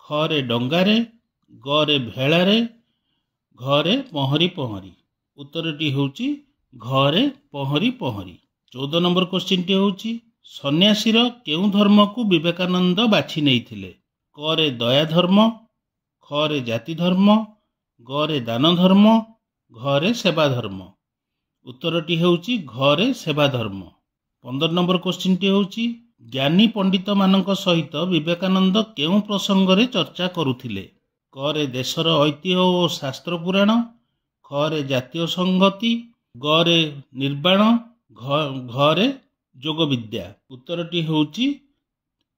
ଖରେ ଡଙ୍ଗାରେ, ଗରେ ଭେଳାରେ, ଘରେ ପହଁରି ପହଁରି। ଉତ୍ତରଟି ହେଉଛି ଘରେ ପହଁରି ପହଁରି। 14 ନମ୍ବର କ୍ୱେଶ୍ଚିନ୍ଟି ହେଉଛି ସନ୍ନ୍ୟାସୀର କେଉଁ ଧର୍ମକୁ ବିବେକାନନ୍ଦ ବାଛି ନେଇଥିଲେ? କରେ ଦୟା ଧର୍ମ, ଖରେ ଜାତି ଧର୍ମ, ଗରେ ଦାନ ଧର୍ମ, ଘରେ ସେବା ଧର୍ମ। ଉତ୍ତରଟି ହେଉଛି ଘରେ ସେବା ଧର୍ମ। 15 ନମ୍ବର କ୍ୱେଶ୍ଚିନ୍ଟି ହେଉଛି ଜ୍ଞାନୀ ପଣ୍ଡିତମାନଙ୍କ ସହିତ ବିବେକାନନ୍ଦ କେଉଁ ପ୍ରସଙ୍ଗରେ ଚର୍ଚ୍ଚା କରୁଥିଲେ? କରେ ଦେଶର ଐତିହ୍ୟ ଓ ଶାସ୍ତ୍ର ପୁରାଣ, ଖରେ ଜାତୀୟ ସଂହତି, ଗରେ ନିର୍ବାଣ, ଘରେ ଯୋଗ ବିଦ୍ୟା। ଉତ୍ତରଟି ହେଉଛି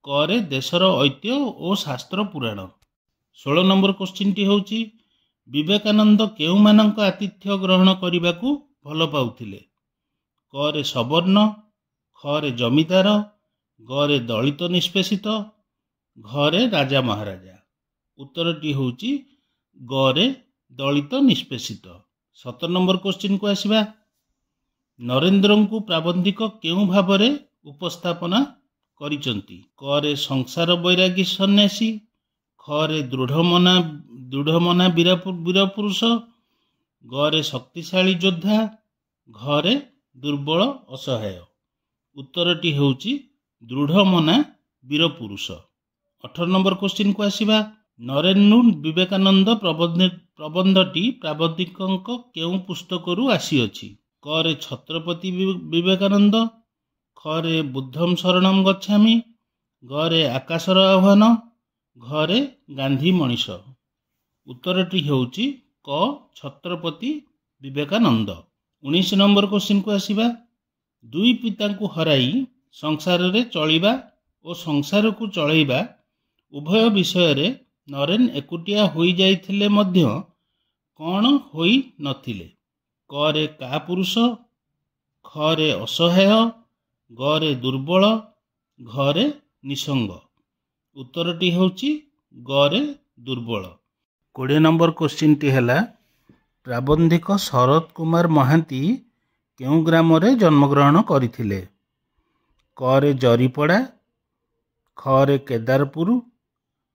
କରେ ଦେଶର ଐତିହ୍ୟ ଓ ଶାସ୍ତ୍ର ପୁରାଣ। 16 ନମ୍ବର କ୍ୱେଶ୍ଚିନ୍ଟି ହେଉଛି ବିବେକାନନ୍ଦ କେଉଁମାନଙ୍କ ଆତିଥ୍ୟ ଗ୍ରହଣ କରିବାକୁ ଭଲ ପାଉଥିଲେ? କ ରେ ସବର୍ଣ୍ଣ, ଖ ରେ ଜମିଦାର, ଗ ରେ ଦଳିତ ନିଷ୍ପେଷିତ, ଘରେ ରାଜା ମହାରାଜା। ଉତ୍ତରଟି ହେଉଛି ଗ ରେ ଦଳିତ ନିଷ୍ପେଷିତ। 17 ନମ୍ବର କ୍ୱେଶ୍ଚିନ୍କୁ ଆସିବା। ନରେନ୍ଦ୍ରଙ୍କୁ ପ୍ରାବନ୍ଧିକ କେଉଁ ଭାବରେ ଉପସ୍ଥାପନା କରିଛନ୍ତି? କ ରେ ସଂସାର ବୈରାଗୀ ସନ୍ନ୍ୟାସୀ, ଖ ରେ ଦୃଢ଼ମନା ବୀରପୁରୁଷ, ଗ ରେ ଶକ୍ତିଶାଳୀ ଯୋଦ୍ଧା, ଘ ରେ ଦୁର୍ବଳ ଅସହାୟ। ଉତ୍ତରଟି ହେଉଛି ଦୃଢ଼ମନା ବୀରପୁରୁଷ। 18 ନମ୍ବର କ୍ୱେଶ୍ଚିନ୍କୁ ଆସିବା। ନରେନ୍ଦ୍ର ବିବେକାନନ୍ଦ ପ୍ରବନ୍ଧଟି ପ୍ରାବନ୍ଧିକଙ୍କ କେଉଁ ପୁସ୍ତକରୁ ଆସିଅଛି? କ ରେ ଛତ୍ରପତି ବିବେକାନନ୍ଦ, ଖ ରେ ବୁଦ୍ଧଂ ଶରଣଂ ଗଚ୍ଛାମି, ଗ ରେ ଆକାଶର ଆହ୍ୱାନ, ଘ ରେ ଗାନ୍ଧୀ ମଣିଷ। ଉତ୍ତରଟି ହେଉଛି କ ଛତ୍ରପତି ବିବେକାନନ୍ଦ। 19 ନମ୍ବର କ୍ୱେଶ୍ଚିନ୍କୁ ଆସିବା। ଦୁଇ ପିତାଙ୍କୁ ହରାଇ ସଂସାରରେ ଚଳିବା ଓ ସଂସାରକୁ ଚଳାଇବା ଉଭୟ ବିଷୟରେ ନରେନ୍ ଏକୁଟିଆ ହୋଇଯାଇଥିଲେ ମଧ୍ୟ କ'ଣ ହୋଇ ନଥିଲେ? କ ରେ କାପୁରୁଷ, ଖ ରେ ଅସହାୟ, ଗ ରେ ଦୁର୍ବଳ, ଘ ରେ ନିଃସଙ୍ଗ। ଉତ୍ତରଟି ହେଉଛି ଗ ରେ ଦୁର୍ବଳ। 20 ନମ୍ବର କ୍ୱେଶ୍ଚିନ୍ଟି ହେଲା, ପ୍ରାବନ୍ଧିକ ଶରତ କୁମାର ମହାନ୍ତି କେଉଁ ଗ୍ରାମରେ ଜନ୍ମଗ୍ରହଣ କରିଥିଲେ? କ ରେ ଜରିପଡ଼ା, ଖ ରେ କେଦାରପୁର,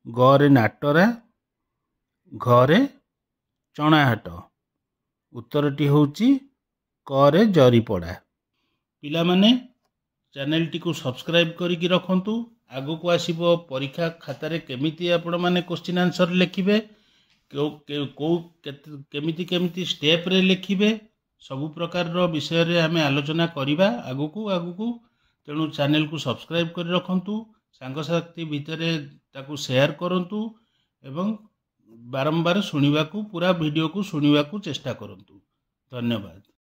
ଗ ରେ ନାଟରା, ଘ ରେ ଚଣାହାଟ। ଉତ୍ତରଟି ହେଉଛି କ ରେ ଜରିପଡ଼ା। ପିଲାମାନେ ଚ୍ୟାନେଲଟିକୁ ସବସ୍କ୍ରାଇବ୍ କରିକି ରଖନ୍ତୁ। ଆଗକୁ ଆସିବ ପରୀକ୍ଷା ଖାତାରେ କେମିତି ଆପଣମାନେ କ୍ୱେଶ୍ଚିନ୍ ଆନ୍ସର ଲେଖିବେ, କେମିତି ଷ୍ଟେପ୍ରେ ଲେଖିବେ, ସବୁ ପ୍ରକାରର ବିଷୟରେ ଆମେ ଆଲୋଚନା କରିବା ଆଗକୁ। ତେଣୁ ଚ୍ୟାନେଲକୁ ସବସ୍କ୍ରାଇବ୍ କରି ରଖନ୍ତୁ, ସାଙ୍ଗସାଥି ଭିତରେ ତାକୁ ସେୟାର କରନ୍ତୁ ଏବଂ ବାରମ୍ବାର ଶୁଣିବାକୁ, ପୁରା ଭିଡ଼ିଓକୁ ଶୁଣିବାକୁ ଚେଷ୍ଟା କରନ୍ତୁ। ଧନ୍ୟବାଦ।